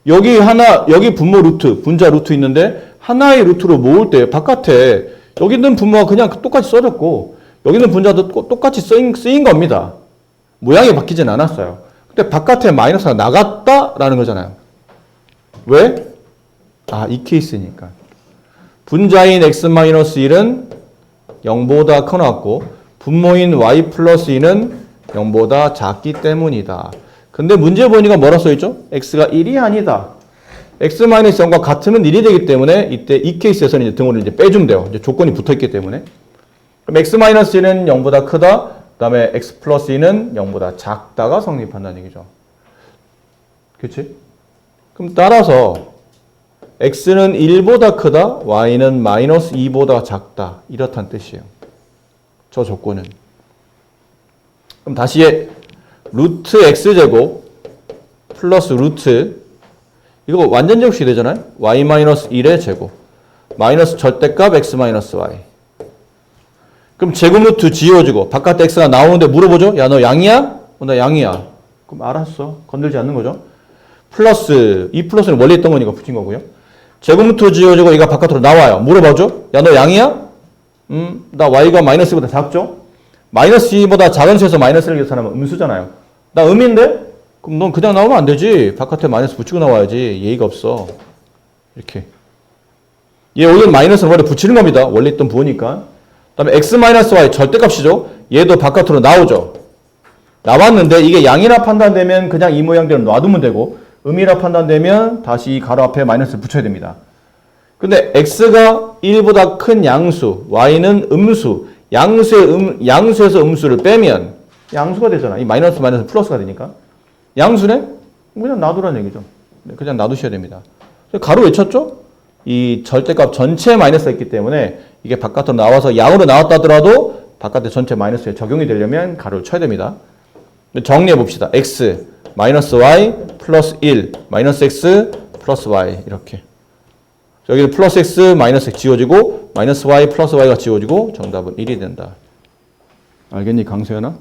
여기 분모 루트, 분자 루트 있는데 하나의 루트로 모을 때 바깥에 여기 있는 분모가 그냥 똑같이 써졌고 여기 있는 분자도 똑같이 쓰인 겁니다. 모양이 바뀌진 않았어요. 근데 바깥에 마이너스가 나갔다라는 거잖아요. 왜? 이 케이스니까. 분자인 x-1은 0보다 커 나왔고 분모인 y 플러스 2는 0보다 작기 때문이다. 근데 문제 보니까 뭐라 써있죠? x가 1이 아니다. x-0과 같으면 1이 되기 때문에 이때 이 케이스에서는 이제 등호를 이제 빼주면 돼요. 이제 조건이 붙어있기 때문에. 그럼 x-1은 0보다 크다. 그 다음에 x 플러스 2는 0보다 작다가 성립한다는 얘기죠. 그치? 그럼 따라서 x는 1보다 크다. y는 마이너스 2보다 작다. 이렇다는 뜻이에요. 저 조건은. 그럼 다시 루트 x제곱 플러스 루트 이거 완전 제곱식이 되잖아요. y-1의 제곱 마이너스 절대값 x-y. 그럼 제곱 루트 지워지고 바깥에 x가 나오는데 물어보죠. 야, 너 양이야? 나 양이야. 그럼 알았어. 건들지 않는 거죠. 플러스 이 플러스는 원래 있던 거니까 붙인 거고요. 제곱 루트 지워지고 얘가 바깥으로 나와요. 물어봐죠. 야, 너 양이야? 나 y가 마이너스 2보다 작죠? 마이너스 2보다 작은 수에서 마이너스를 계산하면 음수잖아요. 나 음인데? 그럼 넌 그냥 나오면 안 되지. 바깥에 마이너스 붙이고 나와야지. 예의가 없어. 이렇게. 얘 원래 마이너스는 원래 붙이는 겁니다. 원래 있던 부호니까. 그 다음에 x-y 절대값이죠. 얘도 바깥으로 나오죠. 나왔는데 이게 양이라 판단되면 그냥 이 모양대로 놔두면 되고 음이라 판단되면 다시 이 가로 앞에 마이너스를 붙여야 됩니다. 근데 x가 1보다 큰 양수, y는 음수, 양수에서 음수를 빼면 양수가 되잖아. 이 마이너스 플러스가 되니까. 양수네? 그냥 놔두라는 얘기죠. 그냥 놔두셔야 됩니다. 가로 외쳤죠? 이 절대값 전체에 마이너스가 있기 때문에 이게 바깥으로 나와서 양으로 나왔다 하더라도 바깥에 전체 마이너스에 적용이 되려면 가로를 쳐야 됩니다. 정리해 봅시다. x 마이너스 y 플러스 1 마이너스 x 플러스 y 이렇게. 여기는 플러스 x 마이너스 x 지워지고 마이너스 y 플러스 y가 지워지고 정답은 1이 된다. 알겠니 강소연아?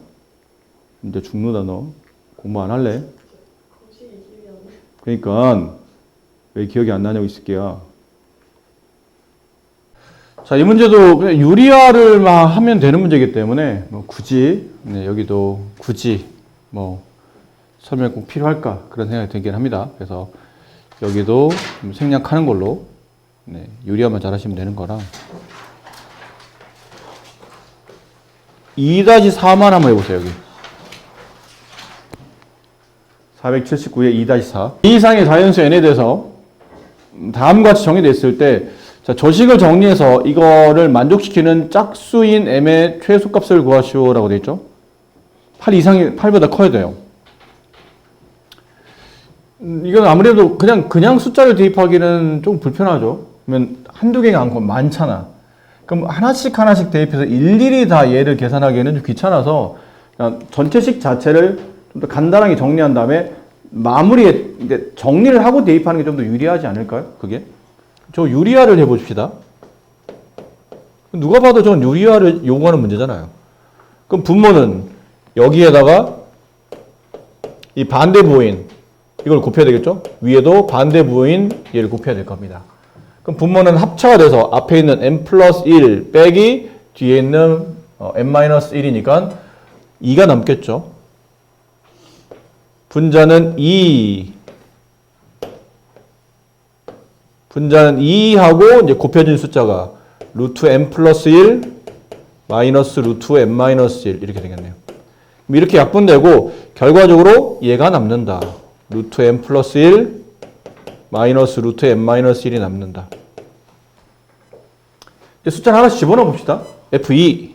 이제 죽는다 너. 공부 안 할래? 그러니까 왜 기억이 안 나냐고 이 새끼야. 자, 이 문제도 그냥 유리화를 막 하면 되는 문제이기 때문에 뭐 굳이 여기도 굳이 뭐 설명이 꼭 필요할까 그런 생각이 들긴 합니다. 그래서 여기도 좀 생략하는 걸로 유리화만 잘 하시면 되는 거라. 2-4만 한번 해보세요, 여기. 479의 2-4. 이 이상의 자연수 n에 대해서 다음과 같이 정의됐을 때, 자, 저식을 정리해서 이거를 만족시키는 짝수인 m의 최소값을 구하시오라고 되어 있죠. 8보다 커야 돼요. 이건 아무래도 그냥 숫자를 대입하기는 좀 불편하죠. 그러면 한두 개가 않고 많잖아. 그럼 하나씩 대입해서 일일이 다 얘를 계산하기에는 좀 귀찮아서 그냥 전체식 자체를 좀 더 간단하게 정리한 다음에 마무리에 이제 정리를 하고 대입하는 게 좀 더 유리하지 않을까요? 그게? 저 유리화를 해봅시다. 누가 봐도 저건 유리화를 요구하는 문제잖아요. 그럼 분모는 여기에다가 이 반대 부호인 이걸 곱해야 되겠죠? 위에도 반대 부호인 얘를 곱해야 될 겁니다. 그럼 분모는 합차가 돼서 앞에 있는 n 플러스 1 빼기 뒤에 있는 n 마이너스 1이니까 2가 남겠죠? 분자는 2하고 이제 곱해진 숫자가 루트 n 플러스 1 마이너스 루트 n 마이너스 1 이렇게 되겠네요. 이렇게 약분되고 결과적으로 얘가 남는다. 루트 n 플러스 1 마이너스 루트 n 마이너스 1이 남는다. 숫자를 하나씩 집어넣어 봅시다. F2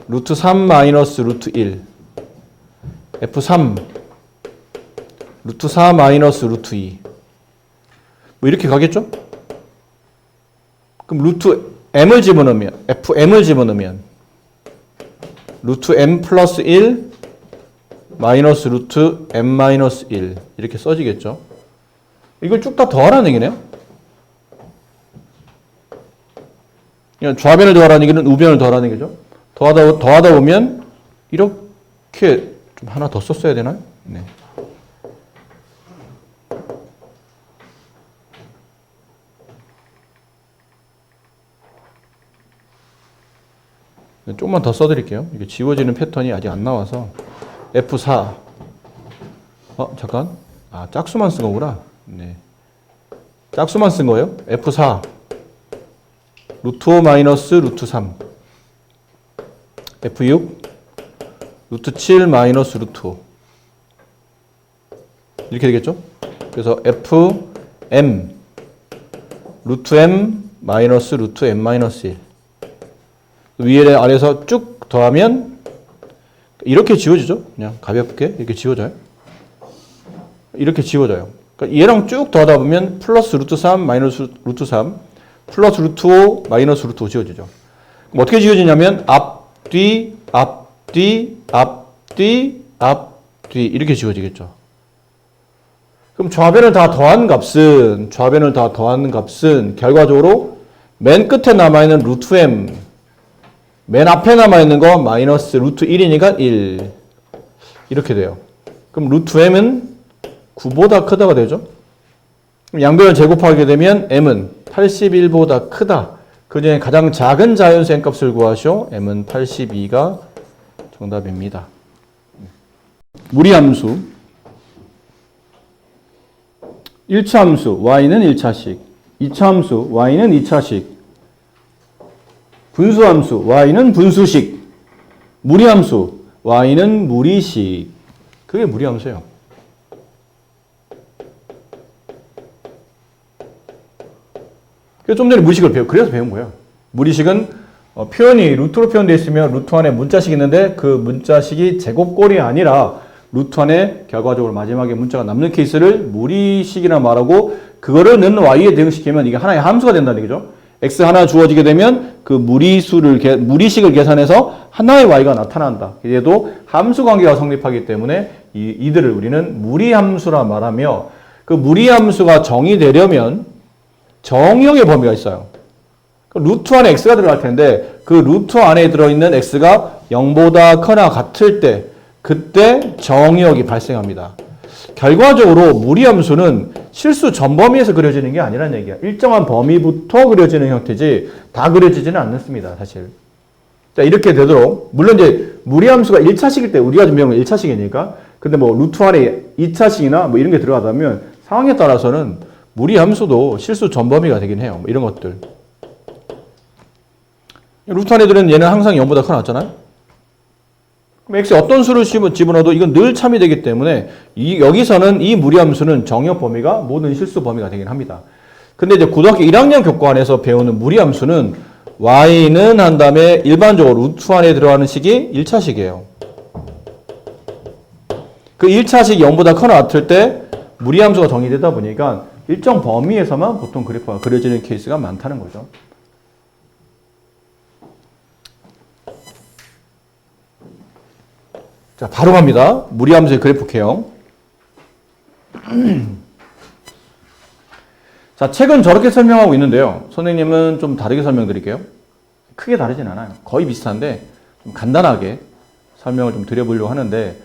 루트 3 마이너스 루트 1 F3 루트 4 마이너스 루트 2 뭐 이렇게 가겠죠? 그럼 루트 m을 집어넣으면 fm을 집어넣으면 루트 m 플러스 1 마이너스 루트 m 마이너스 1 이렇게 써지겠죠? 이걸 쭉 다 더하라는 얘기네요. 그냥 좌변을 더하라는 얘기는 우변을 더하라는 얘기죠. 더하다 보면 이렇게 좀 하나 더 썼어야 되나요? 네. 조금만 더 써드릴게요. 이게 지워지는 패턴이 아직 안 나와서 F4 잠깐 짝수만 쓴 거구나. 네. 짝수만 쓴 거예요. F4 루트 5 마이너스 루트 3 F6 루트 7 마이너스 루트 5 이렇게 되겠죠? 그래서 FM 루트 M 마이너스 루트 M 마이너스 1 위에 아래에서 쭉 더하면 이렇게 지워지죠? 그냥 가볍게 이렇게 지워져요. 이렇게 지워져요. 그러니까 얘랑 쭉 더하다 보면 플러스 루트 3 마이너스 루트 3 플러스 루트 5 마이너스 루트 5 지워지죠. 그럼 어떻게 지워지냐면 앞뒤 앞뒤 앞뒤 앞뒤 이렇게 지워지겠죠. 그럼 좌변을 다 더한 값은 결과적으로 맨 끝에 남아있는 루트 m 맨 앞에 남아있는 거 마이너스 루트 1이니까 1 이렇게 돼요. 그럼 루트 m은 9보다 크다가 되죠. 그럼 양변을 제곱하게 되면 m은 81보다 크다. 그 중에 가장 작은 자연수 n값을 구하시오. m은 82가 정답입니다. 무리함수 1차 함수 y는 1차식 2차 함수 y는 2차식 분수함수 y는 분수식 무리함수 y는 무리식 그게 무리함수예요. 좀 전에 무리식을 그래서 배운 거예요. 무리식은 표현이 루트로 표현되어 있으면 루트 안에 문자식이 있는데 그 문자식이 제곱꼴이 아니라 루트 안에 결과적으로 마지막에 문자가 남는 케이스를 무리식이라 말하고 그거를 넣는 y에 대응시키면 이게 하나의 함수가 된다는 얘기죠. x 하나 주어지게 되면 그 무리식을 계산해서 하나의 y가 나타난다. 얘도 함수 관계가 성립하기 때문에 이들을 우리는 무리함수라 말하며 그 무리함수가 정의되려면 정의역의 범위가 있어요. 루트 안에 x가 들어갈 텐데 그 루트 안에 들어있는 x가 0보다 크거나 같을 때 그때 정의역이 발생합니다. 결과적으로 무리함수는 실수 전범위에서 그려지는 게 아니라는 얘기야. 일정한 범위부터 그려지는 형태지 다 그려지지는 않습니다. 사실. 자, 이렇게 되도록 물론 이제 무리함수가 1차식일 때 우리가 준비한 건 1차식이니까 근데 뭐 루트 안에 2차식이나 뭐 이런 게 들어가다면 상황에 따라서는 무리함수도 실수 전범위가 되긴 해요. 뭐 이런 것들. 루트 안에 들어있는 얘는 항상 0보다 커 나왔잖아요. 그럼 x에 어떤 수를 집어넣어도 이건 늘 참이 되기 때문에 여기서는 이 무리함수는 정역 범위가 모든 실수 범위가 되긴 합니다. 근데 이제 고등학교 1학년 교과안에서 배우는 무리함수는 y는 한 다음에 일반적으로 루트 안에 들어가는 식이 1차식이에요. 그 1차식 0보다 커 나왔을 때 무리함수가 정의되다 보니까 일정 범위에서만 보통 그래프가 그려지는 케이스가 많다는 거죠. 자, 바로 갑니다. 무리함수의 그래프 개형. 자, 책은 저렇게 설명하고 있는데요. 선생님은 좀 다르게 설명드릴게요. 크게 다르진 않아요. 거의 비슷한데 좀 간단하게 설명을 좀 드려보려고 하는데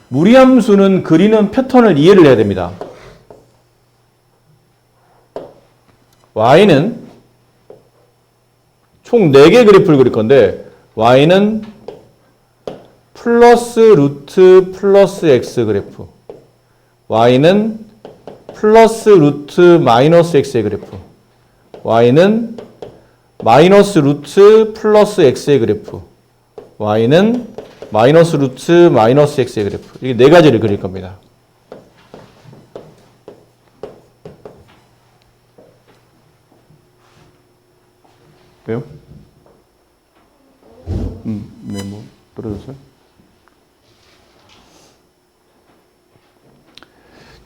무리함수는 그리는 패턴을 이해를 해야 됩니다. y는 총 4개 그래프를 그릴 건데 y는 플러스 루트 플러스 x 그래프, y는 플러스 루트 마이너스 x의 그래프, y는 마이너스 루트 플러스 x의 그래프, y는 마이너스 루트 마이너스 x의 그래프. 이게 4가지를 그릴 겁니다. 왜요? 네, 뭐 떨어졌어요?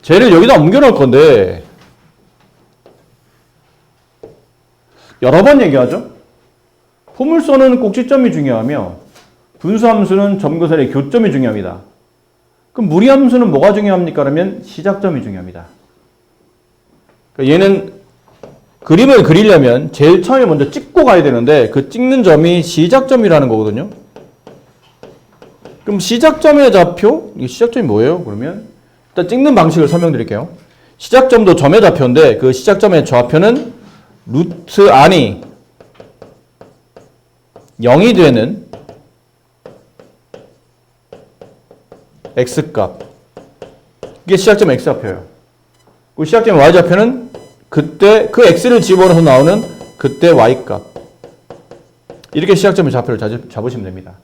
쟤를 여기다 옮겨 놓을 건데 여러 번 얘기하죠. 포물선은 꼭지점이 중요하며 분수함수는 점근선의 교점이 중요합니다. 그럼 무리함수는 뭐가 중요합니까? 그러면 시작점이 중요합니다. 그러니까 얘는 그림을 그리려면 제일 처음에 먼저 찍고 가야 되는데 그 찍는 점이 시작점이라는 거거든요. 그럼 시작점의 좌표? 이 시작점이 뭐예요? 그러면 일단 찍는 방식을 설명드릴게요. 시작점도 점의 좌표인데 그 시작점의 좌표는 루트 안이 0이 되는 x값. 이게 시작점 x좌표예요. 그 시작점 y좌표는 그때 그 x를 집어넣어서 나오는 그때 y값. 이렇게 시작점의 좌표를 잡으시면 됩니다.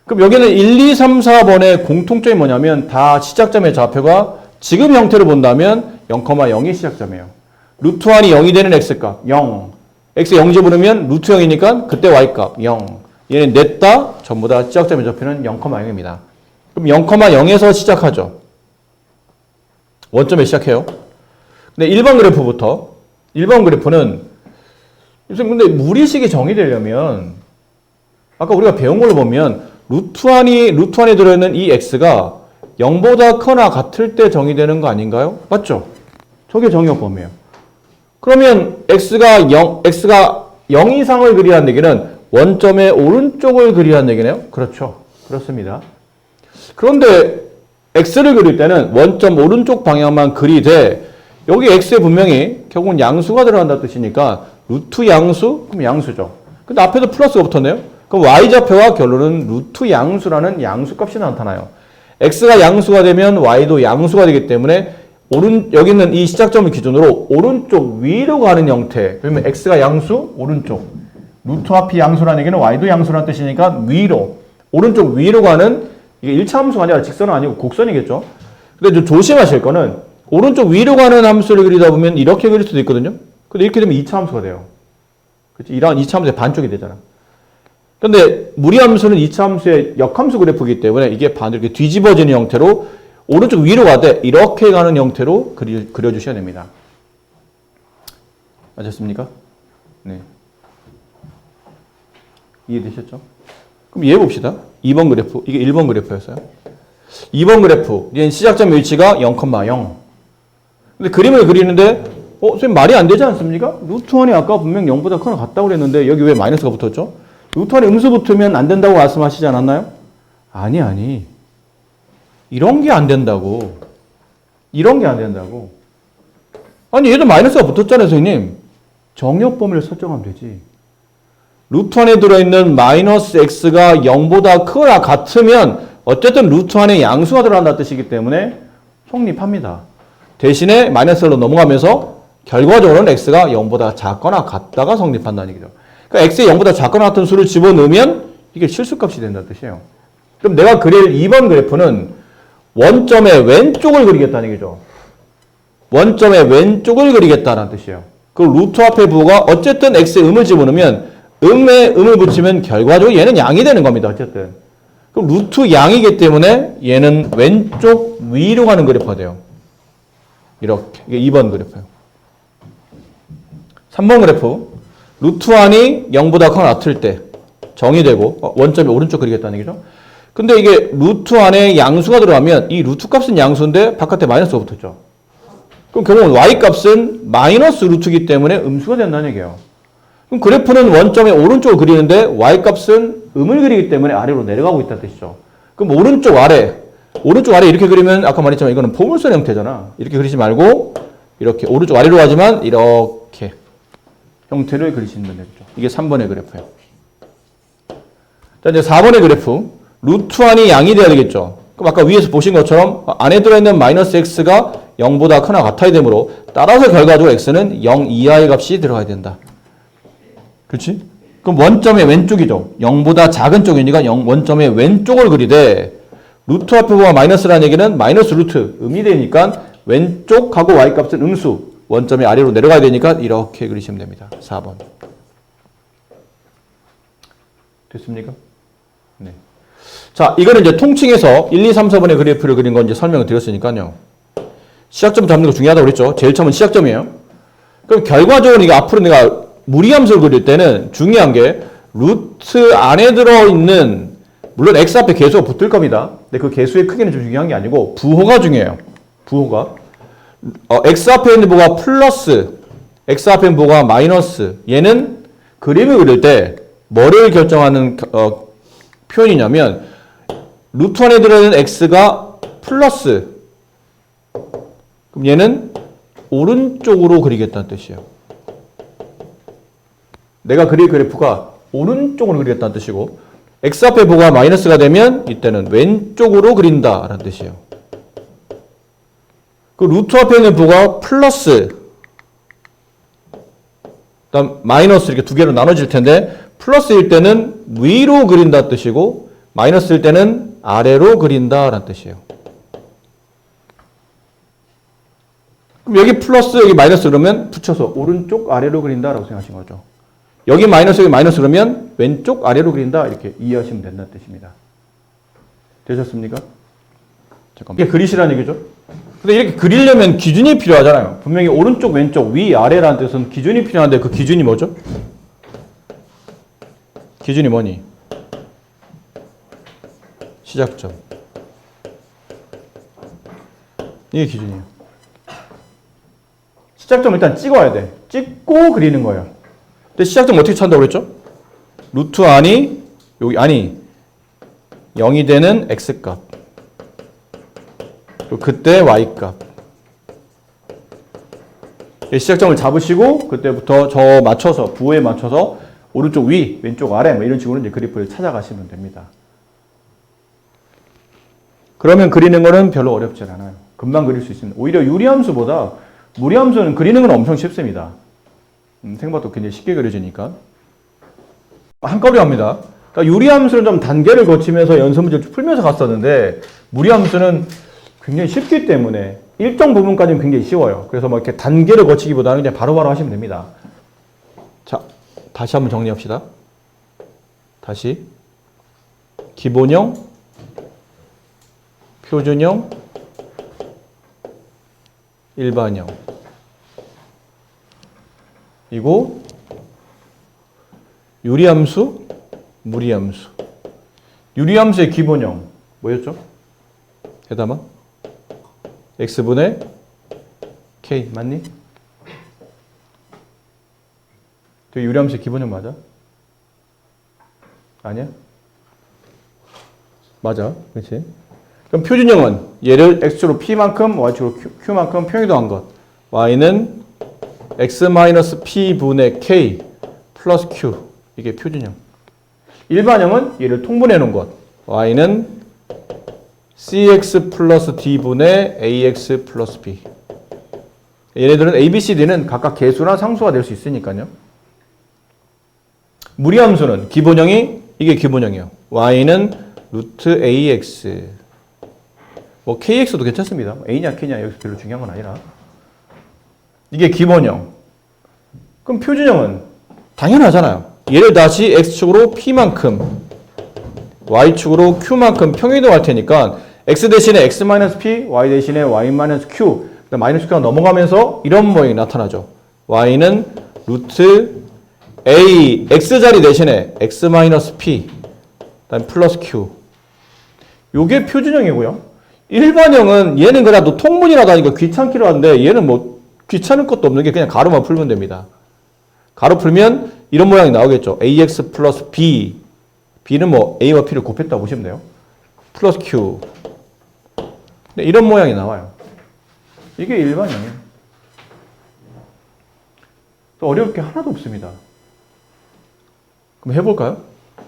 그럼 여기는 1, 2, 3, 4번의 공통점이 뭐냐면 다 시작점의 좌표가 지금 형태로 본다면 0,0이 시작점이에요. 루트 1이 0이 되는 x값 0. x 0 집어넣으면 루트 0이니까 그때 y값 0. 얘는 냈다 전부 다 시작점의 좌표는 0,0입니다. 그럼 0,0에서 시작하죠. 원점에 시작해요. 근데 1번 그래프부터 1번 그래프는 근데 무리식이 정의되려면 아까 우리가 배운 걸로 보면 루트 안에 들어있는 이 x가 0보다 커나 같을 때 정의되는 거 아닌가요? 맞죠? 저게 정의역 범위예요. 그러면 x가 0 이상을 그리라는 얘기는 원점의 오른쪽을 그리라는 얘기네요. 그렇죠. 그렇습니다. 그런데 x를 그릴 때는 원점 오른쪽 방향만 그리되 여기 x에 분명히 결국은 양수가 들어간다는 뜻이니까 루트 양수? 그럼 양수죠. 근데 앞에도 플러스가 붙었네요. 그럼 y좌표와 결론은 루트 양수라는 양수값이 나타나요. x가 양수가 되면 y도 양수가 되기 때문에 여기는 이 시작점을 기준으로 오른쪽 위로 가는 형태. 그러면 x가 양수, 오른쪽. 루트 앞이 양수라는 얘기는 y도 양수라는 뜻이니까 위로. 오른쪽 위로 가는 이게 1차 함수가 아니라 직선은 아니고 곡선이겠죠. 근데 좀 조심하실 거는 오른쪽 위로 가는 함수를 그리다 보면 이렇게 그릴 수도 있거든요. 근데 이렇게 되면 2차 함수가 돼요. 그렇지? 이런 2차 함수의 반쪽이 되잖아. 근데 무리함수는 2차 함수의 역함수 그래프이기 때문에 이게 반대로 이렇게 뒤집어지는 형태로 오른쪽 위로 가되 이렇게 가는 형태로 그려주셔야 됩니다. 아셨습니까? 네. 이해되셨죠? 그럼 이해해 봅시다. 2번 그래프. 이게 1번 그래프였어요. 2번 그래프. 얘는 시작점 위치가 0,0. 근데 그림을 그리는데 선생님 말이 안 되지 않습니까? 루트 1이 아까 분명 0보다 커나 같다고 그랬는데 여기 왜 마이너스가 붙었죠? 루트 1에 음수 붙으면 안 된다고 말씀하시지 않았나요? 아니. 이런 게 안 된다고. 이런 게 안 된다고. 아니 얘도 마이너스가 붙었잖아요, 선생님. 정역 범위를 설정하면 되지. 루트 안에 들어있는 마이너스 x가 0보다 크거나 같으면 어쨌든 루트 안에 양수가 들어간다는 뜻이기 때문에 성립합니다. 대신에 마이너스로 넘어가면서 결과적으로는 x가 0보다 작거나 같다가 성립한다는 얘기죠. 그러니까 x의 0보다 작거나 같은 수를 집어넣으면 이게 실수값이 된다는 뜻이에요. 그럼 내가 그릴 2번 그래프는 원점의 왼쪽을 그리겠다는 얘기죠. 원점의 왼쪽을 그리겠다는 뜻이에요. 그 루트 앞에 부호가 어쨌든 x에 음을 집어넣으면 음에 음을 붙이면 결과적으로 얘는 양이 되는 겁니다. 어쨌든. 그럼 루트 양이기 때문에 얘는 왼쪽 위로 가는 그래프가 돼요. 이렇게. 이게 2번 그래프예요. 3번 그래프. 루트 안이 0보다 커나 같을 때 정의되고 원점이 오른쪽 그리겠다는 얘기죠. 근데 이게 루트 안에 양수가 들어가면 이 루트 값은 양수인데 바깥에 마이너스가 붙었죠. 그럼 결국은 y-값은 마이너스 루트이기 때문에 음수가 된다는 얘기예요. 그럼 그래프는 원점의 오른쪽을 그리는데 y-값은 음을 그리기 때문에 아래로 내려가고 있다는 뜻이죠. 그럼 오른쪽 아래 이렇게 그리면 아까 말했지만 이거는 포물선 형태잖아. 이렇게 그리지 말고 이렇게 오른쪽 아래로 가지만 이렇게 형태를 그리시면 되겠죠. 이게 3번의 그래프예요. 자, 이제 4번의 그래프. 루트 안이 양이 돼야 되겠죠. 그럼 아까 위에서 보신 것처럼 안에 들어있는 마이너스 x가 0보다 크나 같아야 되므로 따라서 결과적으로 x는 0 이하의 값이 들어가야 된다. 그렇지? 그럼 원점의 왼쪽이죠. 0보다 작은 쪽이니까 원점의 왼쪽을 그리되 루트 앞에 보면 마이너스라는 얘기는 마이너스 루트 음이 되니까 왼쪽하고 y값은 음수 원점이 아래로 내려가야 되니까 이렇게 그리시면 됩니다. 4번. 됐습니까? 네. 자, 이거는 이제 통칭해서 1, 2, 3, 4번의 그래프를 그린 건 이제 설명을 드렸으니까요. 시작점 잡는 거 중요하다고 그랬죠. 제일 처음은 시작점이에요. 그럼 결과적으로 이거 앞으로 내가 무리함수를 그릴 때는 중요한 게 루트 안에 들어있는 물론 x 앞에 개수가 붙을 겁니다. 근데 그 개수의 크기는 좀 중요한 게 아니고 부호가 중요해요. 부호가. x 앞에 있는 부호가 플러스, x 앞에 있는 부호가 마이너스. 얘는 그림을 그릴 때 뭐를 결정하는 표현이냐면 루트 안에 들어있는 x가 플러스. 그럼 얘는 오른쪽으로 그리겠다는 뜻이에요. 내가 그릴 그래프가 오른쪽으로 그리겠다는 뜻이고 x 앞에 부호가 마이너스가 되면 이때는 왼쪽으로 그린다라는 뜻이에요. 그 루트 앞에 있는 부호가 플러스 그다음 마이너스 이렇게 두 개로 나눠질 텐데 플러스일 때는 위로 그린다는 뜻이고 마이너스일 때는 아래로 그린다라는 뜻이에요. 그럼 여기 플러스 여기 마이너스 그러면 붙여서 오른쪽 아래로 그린다라고 생각하신 거죠. 여기 마이너스 여기 마이너스 그러면 왼쪽 아래로 그린다 이렇게 이해하시면 된다는 뜻입니다. 되셨습니까? 잠깐만. 이게 그리시라는 얘기죠. 근데 이렇게 그리려면 기준이 필요하잖아요. 분명히 오른쪽 왼쪽 위 아래라는 뜻은 기준이 필요한데 그 기준이 뭐죠? 기준이 뭐니? 시작점. 이게 기준이에요. 시작점 일단 찍어야 돼. 찍고 그리는 거예요. 근데 시작점 어떻게 찾는다고 그랬죠? 루트 안이 여기 안이 0이 되는 x값. 그리고 그때 y값. 시작점을 잡으시고 그때부터 저 맞춰서 부호에 맞춰서 오른쪽 위, 왼쪽 아래 뭐 이런 식으로 이제 그래프를 찾아가시면 됩니다. 그러면 그리는 거는 별로 어렵지 않아요. 금방 그릴 수 있습니다. 오히려 유리함수보다 무리함수는 그리는 건 엄청 쉽습니다. 생각보다 굉장히 쉽게 그려지니까. 한꺼번에 합니다. 그러니까 유리함수는 좀 단계를 거치면서 연습 문제를 풀면서 갔었는데 무리함수는 굉장히 쉽기 때문에 일정 부분까지는 굉장히 쉬워요. 그래서 막 이렇게 단계를 거치기보다는 그냥 바로바로 하시면 됩니다. 자, 다시 한번 정리합시다. 다시 기본형, 표준형, 일반형. 이고 유리함수, 무리함수. 유리함수의 기본형 뭐였죠? 해담아? x분의 k 맞니? 저 유리함수의 기본형 맞아? 아니야? 맞아, 그렇지? 그럼 표준형은 얘를 x축으로 p만큼 y축으로 q만큼 평이동한 것. y는 x-p분의 k 플러스 q. 이게 표준형. 일반형은 얘를 통분해 놓은 것. y는 cx 플러스 d분의 ax 플러스 b. 얘네들은 a, b, c, d는 각각 개수나 상수가 될 수 있으니까요. 무리함수는 기본형이 이게 기본형이에요. y는 루트 ax. 뭐 kx도 괜찮습니다. a냐 k냐 여기서 별로 중요한 건 아니라. 이게 기본형. 그럼 표준형은 당연하잖아요. 얘를 다시 x축으로 p만큼 y축으로 q만큼 평행이동할 테니까 x 대신에 x-p, y 대신에 y-q 마이너스 q가 넘어가면서 이런 모양이 나타나죠. y는 루트 a x자리 대신에 x-p 그다음 플러스 q. 요게 표준형이고요. 일반형은 얘는 그냥 또 통문이라도 하니까 귀찮기로 하는데 얘는 뭐 귀찮을 것도 없는 게 그냥 가로만 풀면 됩니다. 가로 풀면 이런 모양이 나오겠죠. ax 플러스 b. b는 뭐 a와 p를 곱했다고 보시면 돼요. 플러스 q. 네, 이런 모양이 나와요. 이게 일반형이에요. 또 어려울 게 하나도 없습니다. 그럼 해볼까요?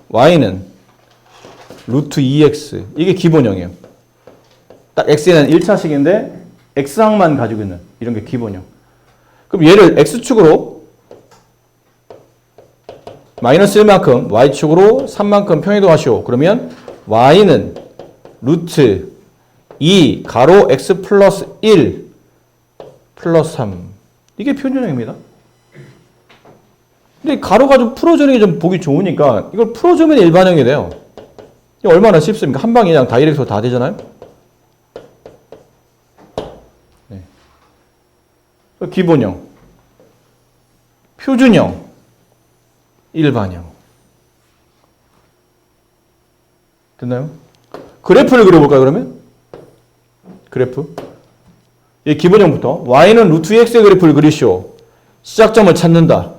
y는 루트 2x. 이게 기본형이에요. 딱 x는 1차식인데 x항만 가지고 있는 이런 게 기본형. 그럼 얘를 x축으로 마이너스 1만큼 y축으로 3만큼 평행이동하시오. 그러면 y는 루트 2 가로 x 플러스 1 플러스 3. 이게 표준형입니다. 근데 가로가 좀 풀어주는 게 좀 보기 좋으니까 이걸 풀어주면 일반형이 돼요. 이게 얼마나 쉽습니까? 한 방에 그냥 다이렉트로 다 되잖아요. 네. 기본형, 표준형, 일반형. 됐나요? 그래프를 그려볼까요, 그러면? 그래프. 이 기본형부터 y는 루트 2x의 그래프를 그리시오. 시작점을 찾는다.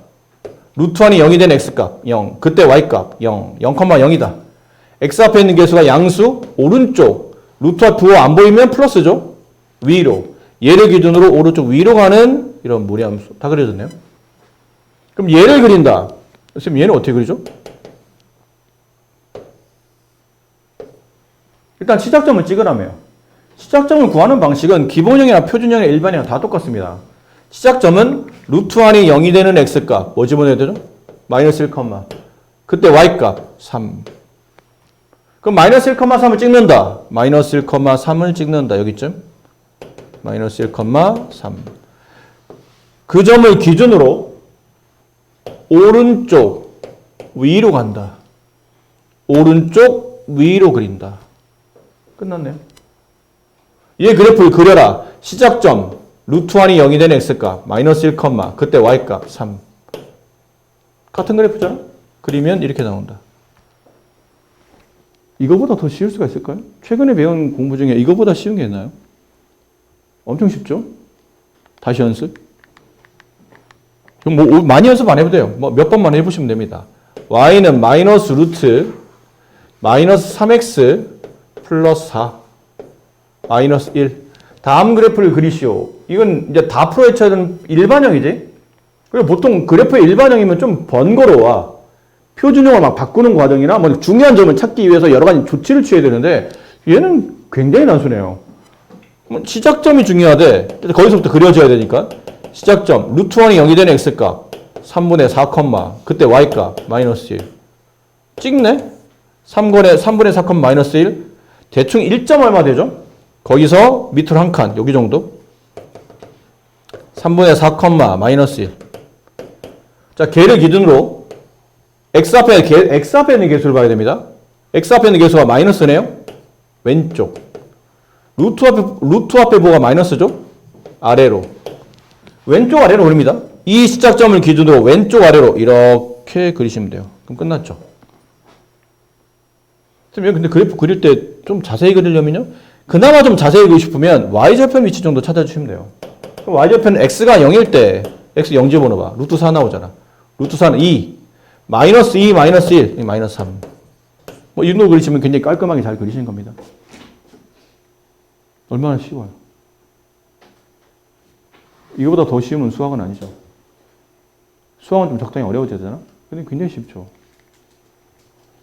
루트 1이 0이 된 x값 0. 그때 y값 0. 0,0이다. x 앞에 있는 개수가 양수 오른쪽. 루트와 부호 안 보이면 플러스죠. 위로. 얘를 기준으로 오른쪽 위로 가는 이런 무리함수. 다 그려졌네요. 그럼 얘를 그린다. 선생님 얘는 어떻게 그리죠? 일단 시작점을 찍으라며요. 시작점을 구하는 방식은 기본형이나 표준형이나 일반형이나 다 똑같습니다. 시작점은 루트 1이 0이 되는 x값 뭐 집어넣어야 되죠? 마이너스 1, 그때 y값 3. 그럼 마이너스 1,3을 찍는다. 마이너스 1,3을 찍는다. 여기쯤. 마이너스 1,3. 그 점을 기준으로 오른쪽 위로 간다. 오른쪽 위로 그린다. 끝났네요. 얘 그래프를 그려라. 시작점 루트 1이 0이 되는 x값 마이너스 1, 그때 y값 3. 같은 그래프잖아. 그리면 이렇게 나온다. 이거보다 더 쉬울 수가 있을까요? 최근에 배운 공부 중에 이거보다 쉬운 게 있나요? 엄청 쉽죠? 다시 연습. 그럼 뭐 많이 연습 안 해도 돼요. 뭐 몇 번만 해보시면 됩니다. y는 마이너스 루트 마이너스 3x 플러스 4 마이너스 1. 다음 그래프를 그리시오. 이건 이제 다 풀어헤쳐야 되는 일반형이지. 그리고 보통 그래프의 일반형이면 좀 번거로워. 표준형을 막 바꾸는 과정이나 뭐 중요한 점을 찾기 위해서 여러 가지 조치를 취해야 되는데 얘는 굉장히 단순해요. 시작점이 중요하대. 거기서부터 그려져야 되니까. 시작점 루트 1이 0이 되는 x값 3분의 4, 그때 y값 마이너스 1. 찍네? 3분의 4, 마이너스 1. 대충 1점 얼마 되죠? 거기서 밑으로 한 칸, 여기 정도. 3분의 4, 마이너스 1. 자, 걔를 기준으로 x 앞에 있는 개수를 봐야 됩니다. x 앞에 있는 개수가 마이너스네요. 왼쪽. 루트 앞에 뭐가 마이너스죠? 아래로. 왼쪽 아래로 그립니다. 이 시작점을 기준으로 왼쪽 아래로 이렇게 그리시면 돼요. 그럼 끝났죠. 근데 그래프 그릴 때 좀 자세히 그리려면요. 그나마 좀 자세히 그리고 싶으면 y절편 위치 정도 찾아주시면 돼요. 그럼 y절편은 x가 0일 때 x 0 집어넣어봐. 루트 4 나오잖아. 루트 4는 2. 마이너스 2, 마이너스 1, 마이너스 3. 뭐 이 정도 그리시면 굉장히 깔끔하게 잘 그리시는 겁니다. 얼마나 쉬워요. 이거보다 더 쉬우면 수학은 아니죠. 수학은 좀 적당히 어려워져야 되잖아. 근데 굉장히 쉽죠.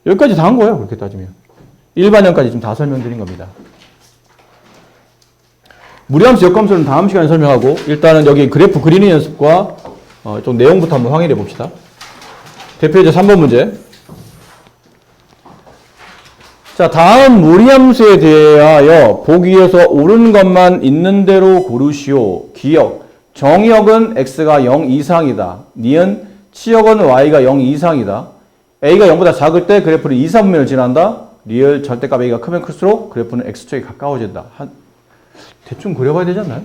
여기까지 다 한 거예요. 그렇게 따지면. 일반형까지 지금 다 설명드린 겁니다. 무리함수 역함수는 다음 시간에 설명하고 일단은 여기 그래프 그리는 연습과 좀 내용부터 한번 확인해 봅시다. 대표 이제 3번 문제. 자, 다음 무리함수에 대하여 보기에서 옳은 것만 있는 대로 고르시오. 기억. 정역은 x가 0 이상이다. 니은 치역은 y가 0 이상이다. a가 0보다 작을 때 그래프는 2, 4분면을 지난다. 리얼 절대값 a가 크면 클수록 그래프는 x축에 가까워진다. 대충 그려봐야 되지 않나요?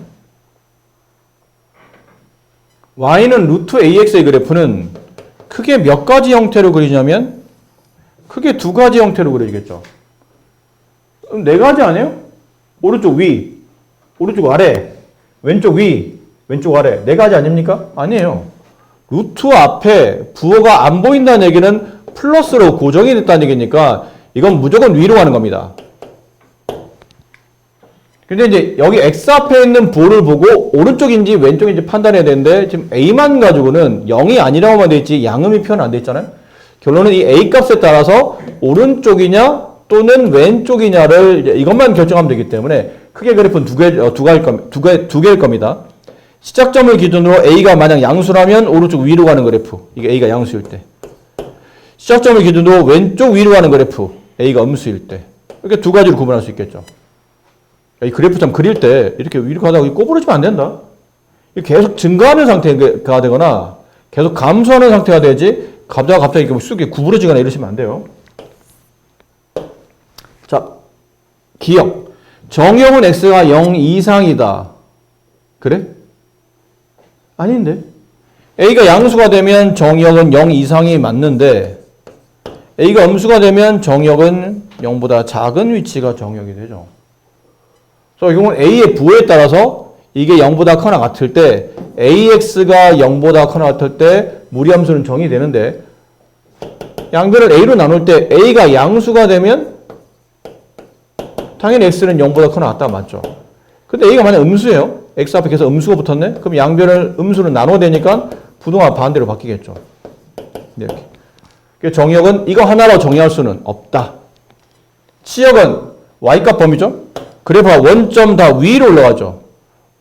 y는 루트 ax의 그래프는 크게 몇 가지 형태로 그리냐면 크게 두 가지 형태로 그려지겠죠. 그럼 네 가지 아니에요? 오른쪽 위, 오른쪽 아래, 왼쪽 위, 왼쪽 아래. 네 가지 아닙니까? 아니에요. 루트 앞에 부호가 안 보인다는 얘기는 플러스로 고정이 됐다는 얘기니까 이건 무조건 위로 가는 겁니다. 근데 이제 여기 x 앞에 있는 부호를 보고 오른쪽인지 왼쪽인지 판단해야 되는데 지금 a만 가지고는 0이 아니라고만 돼 있지 양음이 표현 안 돼 있잖아요. 결론은 이 a 값에 따라서 오른쪽이냐 또는 왼쪽이냐를 이것만 결정하면 되기 때문에 크게 그래프는 두 개일 겁니다. 시작점을 기준으로 a가 만약 양수라면 오른쪽 위로 가는 그래프. 이게 a가 양수일 때. 시작점을 기준으로 왼쪽 위로 가는 그래프. a가 음수일 때. 이렇게 두 가지로 구분할 수 있겠죠. 이 그래프 참 그릴 때 이렇게 위로 가다가 꼬부러지면 안 된다. 계속 증가하는 상태가 되거나 계속 감소하는 상태가 되지 갑자기 이렇게 쑥 구부러지거나 이러시면 안 돼요. 자, 기억. 정역은 x가 0 이상이다. 그래? 아닌데. a가 양수가 되면 정역은 0 이상이 맞는데 a가 음수가 되면 정역은 0보다 작은 위치가 정역이 되죠. 그래서 이 경우는 a의 부호에 따라서 이게 0보다 커나 같을 때 ax가 0보다 커나 같을 때 무리함수는 정의되는데 양변을 a로 나눌 때 a가 양수가 되면 당연히 x는 0보다 커나 같다 맞죠. 근데 a가 만약 음수예요. x 앞에 계속 음수가 붙었네. 그럼 양변을 음수로 나눠야 되니까 부동화 반대로 바뀌겠죠. 이렇게. 정역은 이거 하나로 정의할 수는 없다. 치역은 y값 범위죠. 그래프가 원점 다 위로 올라가죠.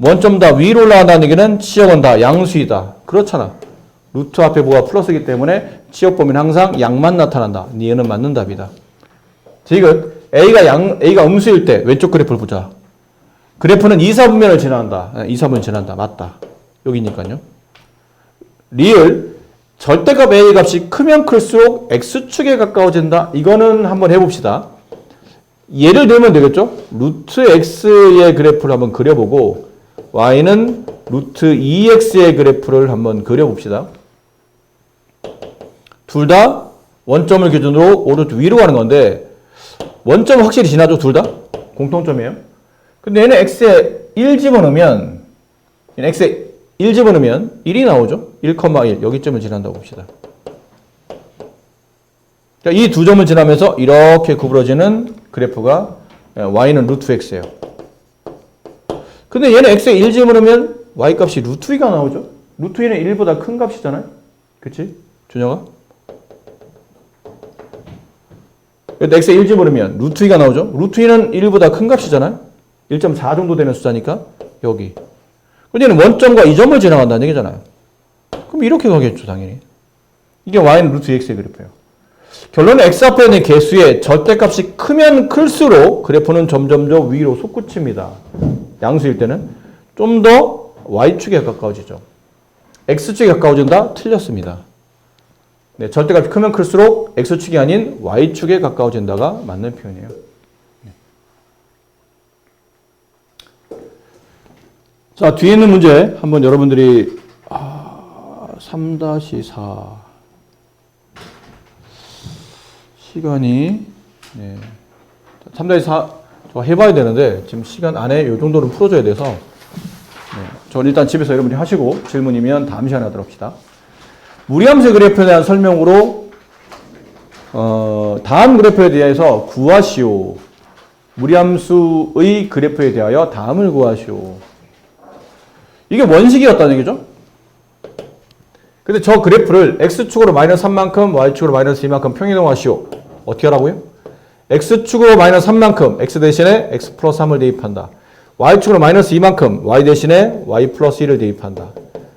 원점 다 위로 올라간다는 얘기는 치역은 다 양수이다. 그렇잖아. 루트 앞에 뭐가 플러스이기 때문에 치역 범위는 항상 양만 나타난다. 니은은 맞는 답이다. 지금 a가 음수일 때 왼쪽 그래프를 보자. 그래프는 2, 4분면을 지난다. 2, 4분면 지난다. 맞다. 여기니까요. 리을 절대값 a 값이 크면 클수록 x축에 가까워진다. 이거는 한번 해봅시다. 예를 들면 되겠죠? 루트 x의 그래프를 한번 그려보고 y는 루트 2x의 그래프를 한번 그려봅시다. 둘 다 원점을 기준으로 오른쪽 위로 가는 건데 원점은 확실히 지나죠? 둘 다? 공통점이에요. 근데 얘는 x에 1 집어넣으면 얘는 x에 1 집어넣으면 1이 나오죠? 1,1 여기점을 지난다고 봅시다. 이 두 점을 지나면서 이렇게 구부러지는 그래프가 y는 루트 x예요. 근데 얘는 x에 1 집어넣으면 y 값이 루트 2가 나오죠? 루트 2는 1보다 큰 값이잖아요? 그치? 준혁아? x에 1 집어넣으면 루트 2가 나오죠? 루트 2는 1보다 큰 값이잖아요? 1.4 정도 되는 숫자니까 여기. 근데 얘는 원점과 이 점을 지나간다는 얘기잖아요. 그럼 이렇게 가겠죠, 당연히. 이게 y는 루트 x의 그래프예요. 결론은 x 앞에 있는 개수의 절대값이 크면 클수록 그래프는 점점점 위로 솟구칩니다. 양수일 때는 좀 더 y축에 가까워지죠. x축에 가까워진다? 틀렸습니다. 네, 절대값이 크면 클수록 x축이 아닌 y축에 가까워진다가 맞는 표현이에요. 네. 자, 뒤에 있는 문제 한번 여러분들이 3-4 시간이 3-4 저 해봐야 되는데 지금 시간 안에 이 정도는 풀어줘야 돼서 저 일단 집에서 여러분이 하시고 질문이면 다음 시간에 하도록 합시다. 무리함수의 그래프에 대한 설명으로 다음 그래프에 대해서 구하시오. 무리함수의 그래프에 대하여 다음을 구하시오. 이게 원식이었다는 얘기죠. 근데 저 그래프를 x축으로 마이너스 3만큼 y축으로 마이너스 2만큼 평이동하시오. 어떻게 하라고요? x축으로 마이너스 3만큼 x 대신에 x 플러스 3을 대입한다. y축으로 마이너스 2만큼 y 대신에 y 플러스 1을 대입한다.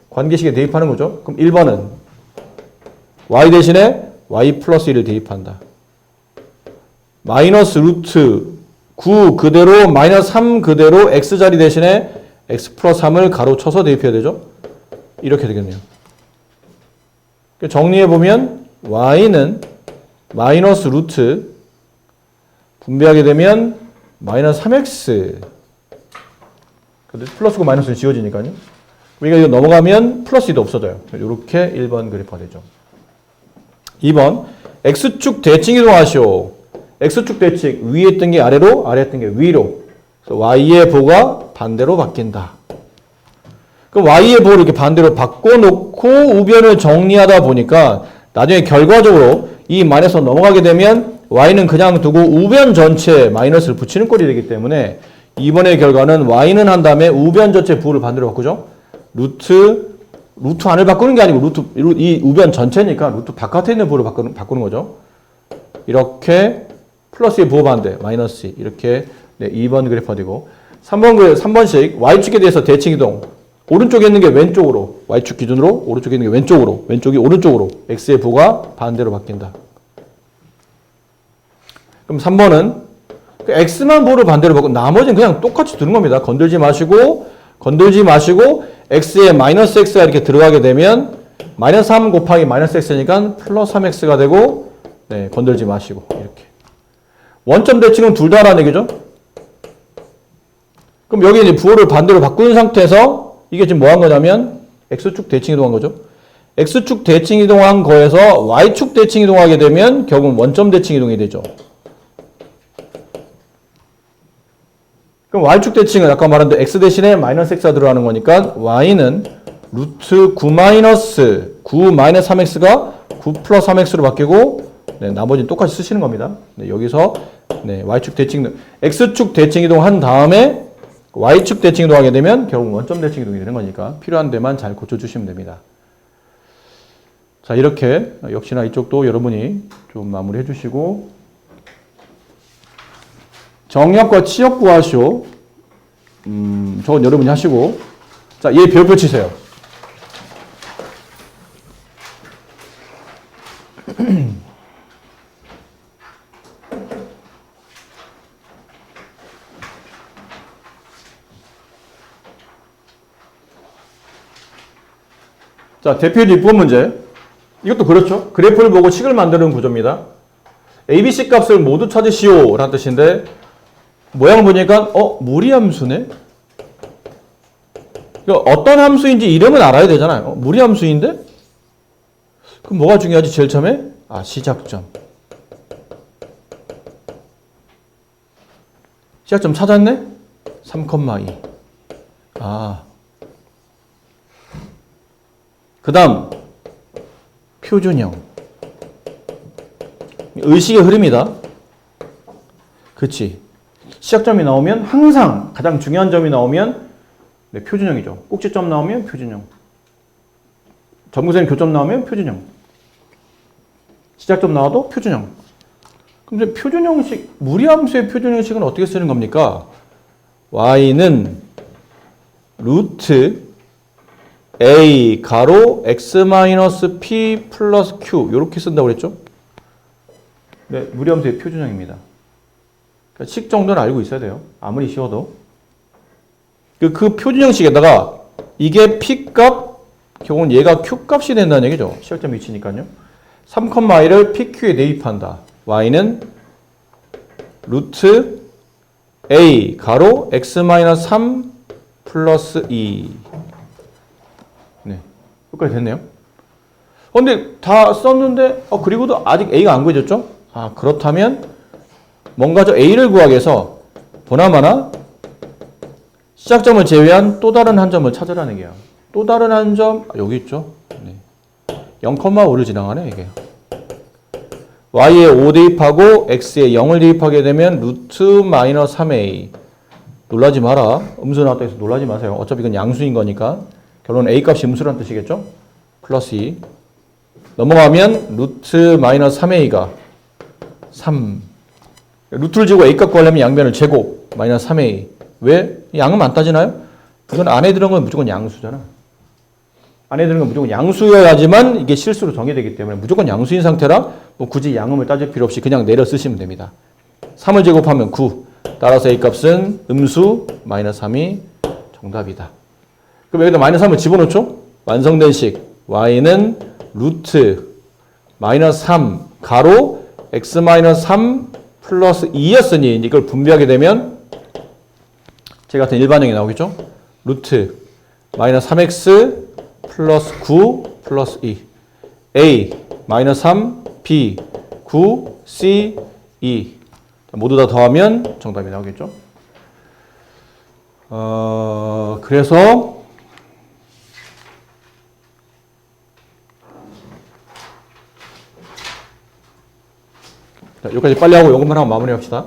관계식에 대입하는 거죠. 그럼 1번은 y 대신에 y 플러스 1을 대입한다. 마이너스 루트 9 그대로 마이너스 3 그대로 x자리 대신에 x 플러스 3을 가로 쳐서 대입해야 되죠. 이렇게 되겠네요. 정리해보면 y는 마이너스 루트 분배하게 되면 마이너스 3x 플러스고 마이너스는 지워지니까요. 우리가 이거 넘어가면 플러스 2도 없어져요. 이렇게 1번 그래프가 되죠. 2번 x축 대칭 이동하시오. x축 대칭 위에 있던 게 아래로 아래에 있던 게 위로. 그래서 y의 보가 반대로 바뀐다. 그럼 y의 보를 이렇게 반대로 바꿔놓고 우변을 정리하다 보니까 나중에 결과적으로 이 마이너스 넘어가게 되면 y는 그냥 두고 우변 전체에 마이너스를 붙이는 꼴이 되기 때문에 이번의 결과는 y는 한 다음에 우변 전체 부호를 반대로 바꾸죠. 루트 안을 바꾸는 게 아니고 이 우변 전체니까 루트 바깥에 있는 부호를 바꾸는 거죠. 이렇게 플러스의 부호 반대 마이너스 이렇게 2번 그래프가 되고 3번씩 y축에 대해서 대칭 이동 오른쪽에 있는 게 왼쪽으로 y축 기준으로 오른쪽에 있는 게 왼쪽으로 왼쪽이 오른쪽으로 x의 부호가 반대로 바뀐다. 그럼 3번은 x만 부호를 반대로 바꾸고 나머지는 그냥 똑같이 두는 겁니다. 건들지 마시고 x에 마이너스 x가 이렇게 들어가게 되면 마이너스 3 곱하기 마이너스 x니까 플러스 3x가 되고 건들지 마시고 이렇게 원점 대칭은 둘 다 하라는 얘기죠. 그럼 여기 이제 부호를 반대로 바꾸는 상태에서 이게 지금 뭐 한 거냐면 x축 대칭 이동한 거죠. x축 대칭 이동한 거에서 y축 대칭 이동하게 되면 결국은 원점 대칭 이동이 되죠. 그럼 y축 대칭은 아까 말한 x 대신에 마이너스 x가 들어가는 거니까 y는 루트 9 마이너스 9 마이너스 3x가 9 플러스 3x로 바뀌고 나머지는 똑같이 쓰시는 겁니다. 여기서 y축 대칭 x축 대칭 이동한 다음에 y축 대칭 이동하게 되면 결국 원점 대칭 이동이 되는 거니까 필요한 데만 잘 고쳐주시면 됩니다. 자, 이렇게 역시나 이쪽도 여러분이 좀 마무리해 주시고 정역과 치역 구하시오. 저건 여러분이 하시고 자, 얘 별표 치세요. 자, 대표율 입분 문제. 이것도 그렇죠. 그래프를 보고 식을 만드는 구조입니다. ABC 값을 모두 찾으시오 라는 뜻인데 모양 보니까 무리함수네? 어떤 함수인지 이름은 알아야 되잖아요. 무리함수인데? 그럼 뭐가 중요하지 제일 처음에? 시작점. 시작점 찾았네? 3,2. 그 다음 표준형. 의식의 흐름이다. 그치. 시작점이 나오면 항상 가장 중요한 점이 나오면 표준형이죠. 꼭지점 나오면 표준형. 점근線교점 나오면 표준형. 시작점 나와도 표준형. 그럼 이제 표준형식, 무리함수의 표준형식은 어떻게 쓰는 겁니까? y는 루트 a 가로 x-p 플러스 q 이렇게 쓴다고 그랬죠? 무리함수의 표준형입니다. 그러니까 식 정도는 알고 있어야 돼요. 아무리 쉬워도. 그 표준형식에다가 이게 p값, 결국은 얘가 q값이 된다는 얘기죠. 시작점 위치니까요. 3,2를 pq에 대입한다. y는 루트 a 가로 x-3 플러스 2. 여기까지 됐네요. 근데 다 썼는데 그리고도 아직 a가 안 구해졌죠? 그렇다면 뭔가 저 a를 구하기 위해서 보나마나 시작점을 제외한 또 다른 한 점을 찾으라는 얘기예요. 또 다른 한 점 여기 있죠. 0,5를 지나가네 이게. y에 5 대입하고 x에 0을 대입하게 되면 루트 마이너스 3a. 놀라지 마라. 음수 나왔다 해서 놀라지 마세요. 어차피 이건 양수인 거니까. 결론은 a 값이 음수란 뜻이겠죠? 플러스 2. 넘어가면 루트 마이너스 3a가 3. 루트를 재고 a 값 구하려면 양변을 제곱 마이너스 3a. 왜? 양은 안 따지나요? 이건 안에 들어간 건 무조건 양수잖아. 안에 드는 건 무조건 양수여야지만 이게 실수로 정의되기 때문에 무조건 양수인 상태라 뭐 굳이 양음을 따질 필요 없이 그냥 내려 쓰시면 됩니다. 3을 제곱하면 9. 따라서 A 값은 음수 마이너스 3이 정답이다. 그럼 여기다 마이너스 3을 집어넣죠? 완성된 식 y는 루트 마이너스 3 가로 x 마이너스 3 플러스 2였으니 이걸 분배하게 되면 제 같은 일반형이 나오겠죠? 루트 마이너스 3x 플러스 9 플러스 2 a 마이너스 3 b 9 c 2 모두 다 더하면 정답이 나오겠죠? 그래서 자, 여기까지 빨리 하고 이것만 하고 마무리합시다.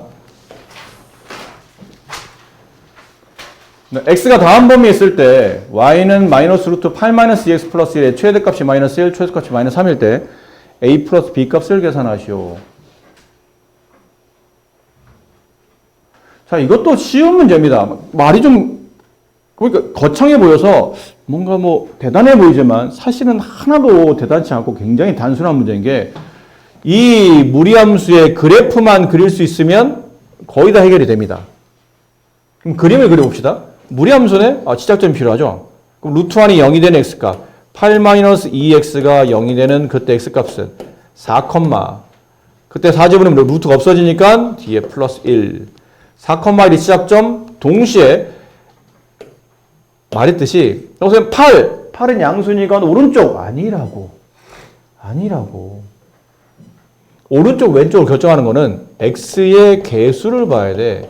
x가 다음 범위에 있을 때 y는 마이너스 루트 8 마이너스 2x 플러스 1의 최대값이 마이너스 1, 최소값이 마이너스 3일 때 a 플러스 b 값을 계산하시오. 자, 이것도 쉬운 문제입니다. 말이 좀 그러니까 거창해 보여서 뭔가 뭐 대단해 보이지만 사실은 하나도 대단치 않고 굉장히 단순한 문제인 게 이 무리함수의 그래프만 그릴 수 있으면 거의 다 해결이 됩니다. 그럼 그림을 그려봅시다. 무리함수네? 지작점이 필요하죠. 그럼 루트 1이 0이 되는 x값 8-2x가 0이 되는 그때 x값은 4, 그때 4 집어넣으면 루트가 없어지니까 뒤에 플러스 1 4,1이 시작점 동시에 말했듯이 여기서 8은 양수니까 오른쪽 아니라고 오른쪽 왼쪽을 결정하는 거는 x의 개수를 봐야 돼.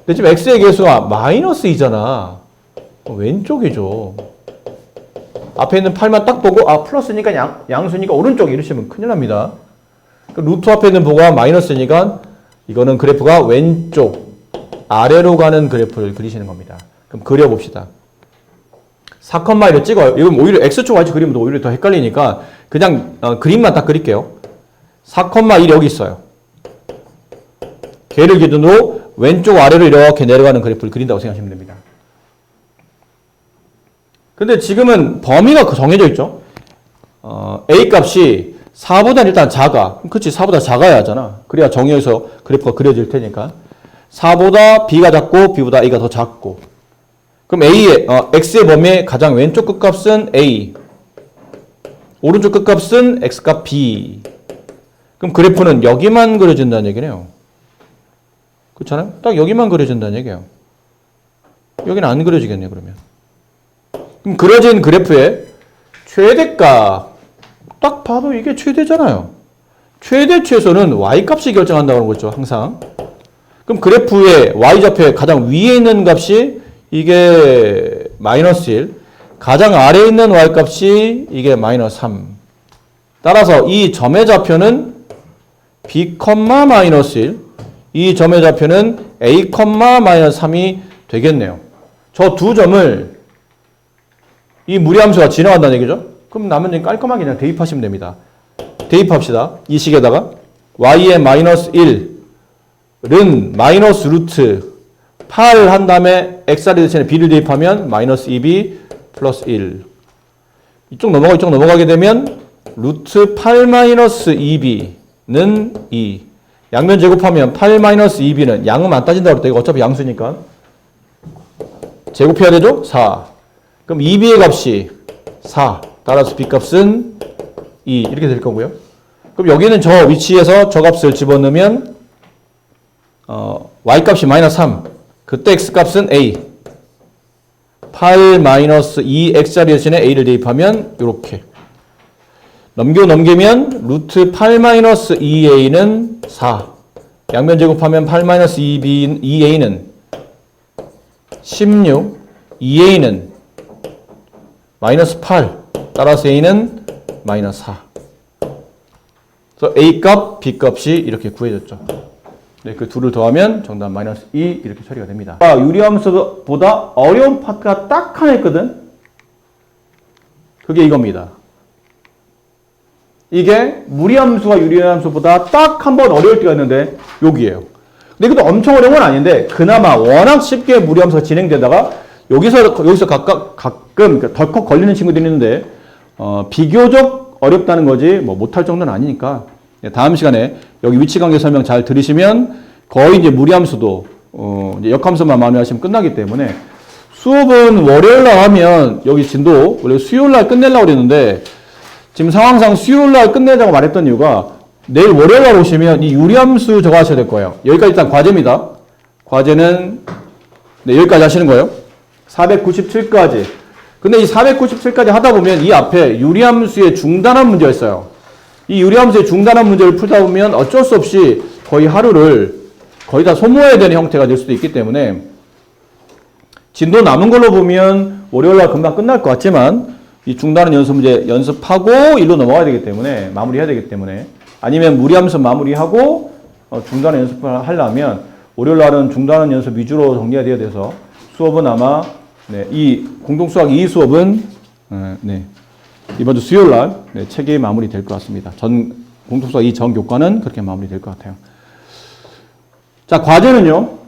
근데 지금 x의 개수가 마이너스 2잖아. 왼쪽이죠. 앞에 있는 8만 딱 보고 플러스니까 양수니까 오른쪽 이러시면 큰일 납니다. 루트 앞에 있는 보가 마이너스니까 이거는 그래프가 왼쪽 아래로 가는 그래프를 그리시는 겁니다. 그럼 그려봅시다. 4,1을 찍어요. 이건 오히려 x축 y축 그리면 오히려 더 헷갈리니까 그냥 그림만 딱 그릴게요. 4,1이 여기 있어요. 걔를 기준으로 왼쪽 아래로 이렇게 내려가는 그래프를 그린다고 생각하시면 됩니다. 근데 지금은 범위가 정해져 있죠. A 값이 4보다 일단 작아. 그렇지, 4보다 작아야 하잖아. 그래야 정의에서 그래프가 그려질 테니까. 4보다 B가 작고 B보다 A가 더 작고. 그럼 X의 범위의 가장 왼쪽 끝값은 A. 오른쪽 끝값은 X값 B. 그럼 그래프는 여기만 그려진다는 얘기네요. 그렇잖아요? 딱 여기만 그려진다는 얘기예요. 여기는 안 그려지겠네요, 그러면. 그럼 그려진 그래프의 최대값. 딱 봐도 이게 최대잖아요. 최대 최소는 Y값이 결정한다고 하는 거죠, 항상. 그럼 그래프의 Y좌표의 가장 위에 있는 값이 이게 마이너스 1. 가장 아래에 있는 Y값이 이게 마이너스 3. 따라서 이 점의 좌표는 B, 마이너스 1. 이 점의 좌표는 A, 마이너스 3이 되겠네요. 저 두 점을 이 무리함수가 지나간다는 얘기죠. 그럼 남은 깔끔하게 그냥 대입하시면 됩니다. 대입합시다. 이 식에다가 y의 마이너스 1은 마이너스 루트 8 한 다음에 x를 대신에 b를 대입하면 마이너스 2b 플러스 1. 이쪽 넘어가게 되면 루트 8 마이너스 2b는 2. 양면 제곱하면 8 마이너스 2b는 양은 안 따진다고 그랬다. 이거 어차피 양수니까. 제곱해야 되죠? 4. 그럼 2b의 값이 4. 따라서 b값은 2. 이렇게 될 거고요. 그럼 여기는 저 위치에서 저 값을 집어넣으면 y값이 마이너스 3. 그때 x값은 a. 8 마이너스 2x자리 대신에 a를 대입하면 이렇게. 넘기면 루트 8 마이너스 2a는 4. 양면 제곱하면 8 마이너스 2a는 16. 2a는 마이너스 8. 따라서 a는 마이너스 4. 그래서 a값, b값이 이렇게 구해졌죠. 네, 그 둘을 더하면 정답 마이너스 2 이렇게 처리가 됩니다. 유리함수보다 어려운 파트가 딱 하나 있거든. 그게 이겁니다. 이게 무리함수와 유리함수보다 딱 한 번 어려울 때가 있는데 여기에요. 근데 이것도 엄청 어려운 건 아닌데 그나마 워낙 쉽게 무리함수가 진행되다가 여기서 가끔 덜컥 걸리는 친구들이 있는데 비교적 어렵다는 거지 뭐 못할 정도는 아니니까 다음 시간에 여기 위치관계 설명 잘 들으시면 거의 이제 무리함수도 이제 역함수만 마무리하시면 끝나기 때문에 수업은 월요일 날 하면 여기 진도 원래 수요일 날 끝내려고 그랬는데 지금 상황상 수요일 날 끝내자고 말했던 이유가 내일 월요일 날 오시면 이 유리함수 저거 하셔야 될 거예요. 여기까지 일단 과제입니다. 과제는 네, 여기까지 하시는 거예요. 497까지. 근데 이 497까지 하다 보면 이 앞에 유리함수의 중단한 문제가 있어요. 이 유리함수의 중단한 문제를 풀다 보면 어쩔 수 없이 거의 하루를 거의 다 소모해야 되는 형태가 될 수도 있기 때문에 진도 남은 걸로 보면 월요일날 금방 끝날 것 같지만 이 중단한 연습 문제 연습하고 일로 넘어가야 되기 때문에 마무리해야 되기 때문에 아니면 무리함수 마무리하고 중단한 연습을 하려면 월요일날은 중단한 연습 위주로 정리가 되어야 돼서 수업은 아마 네, 이 공동수학 2 수업은 네, 이번 주 수요일날 네, 책이 마무리될 것 같습니다. 전 공동수학 2 전 교과는 그렇게 마무리될 것 같아요. 자, 과제는요.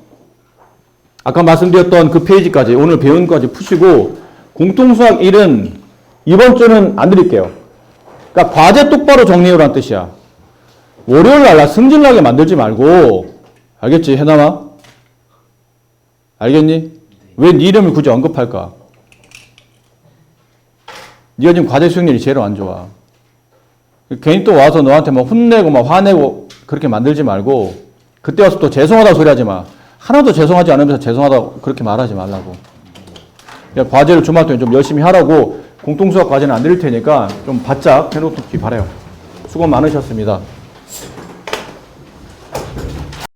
아까 말씀드렸던 그 페이지까지 오늘 배운 것까지 푸시고 공통수학 1은 이번 주는 안 드릴게요. 그러니까 과제 똑바로 정리해오라는 뜻이야. 월요일날 나 승질나게 만들지 말고 알겠지 해남아? 알겠니? 왜 네 이름을 굳이 언급할까? 네가 지금 과제 수행률이 제일 안 좋아. 괜히 또 와서 너한테 막 혼내고 막 화내고 그렇게 만들지 말고 그때 와서 또 죄송하다고 소리 하지 마. 하나도 죄송하지 않으면서 죄송하다고 그렇게 말하지 말라고. 그냥 과제를 주말 동안 좀 열심히 하라고 공통수학 과제는 안 드릴 테니까 좀 바짝 해놓기 바라요. 수고 많으셨습니다.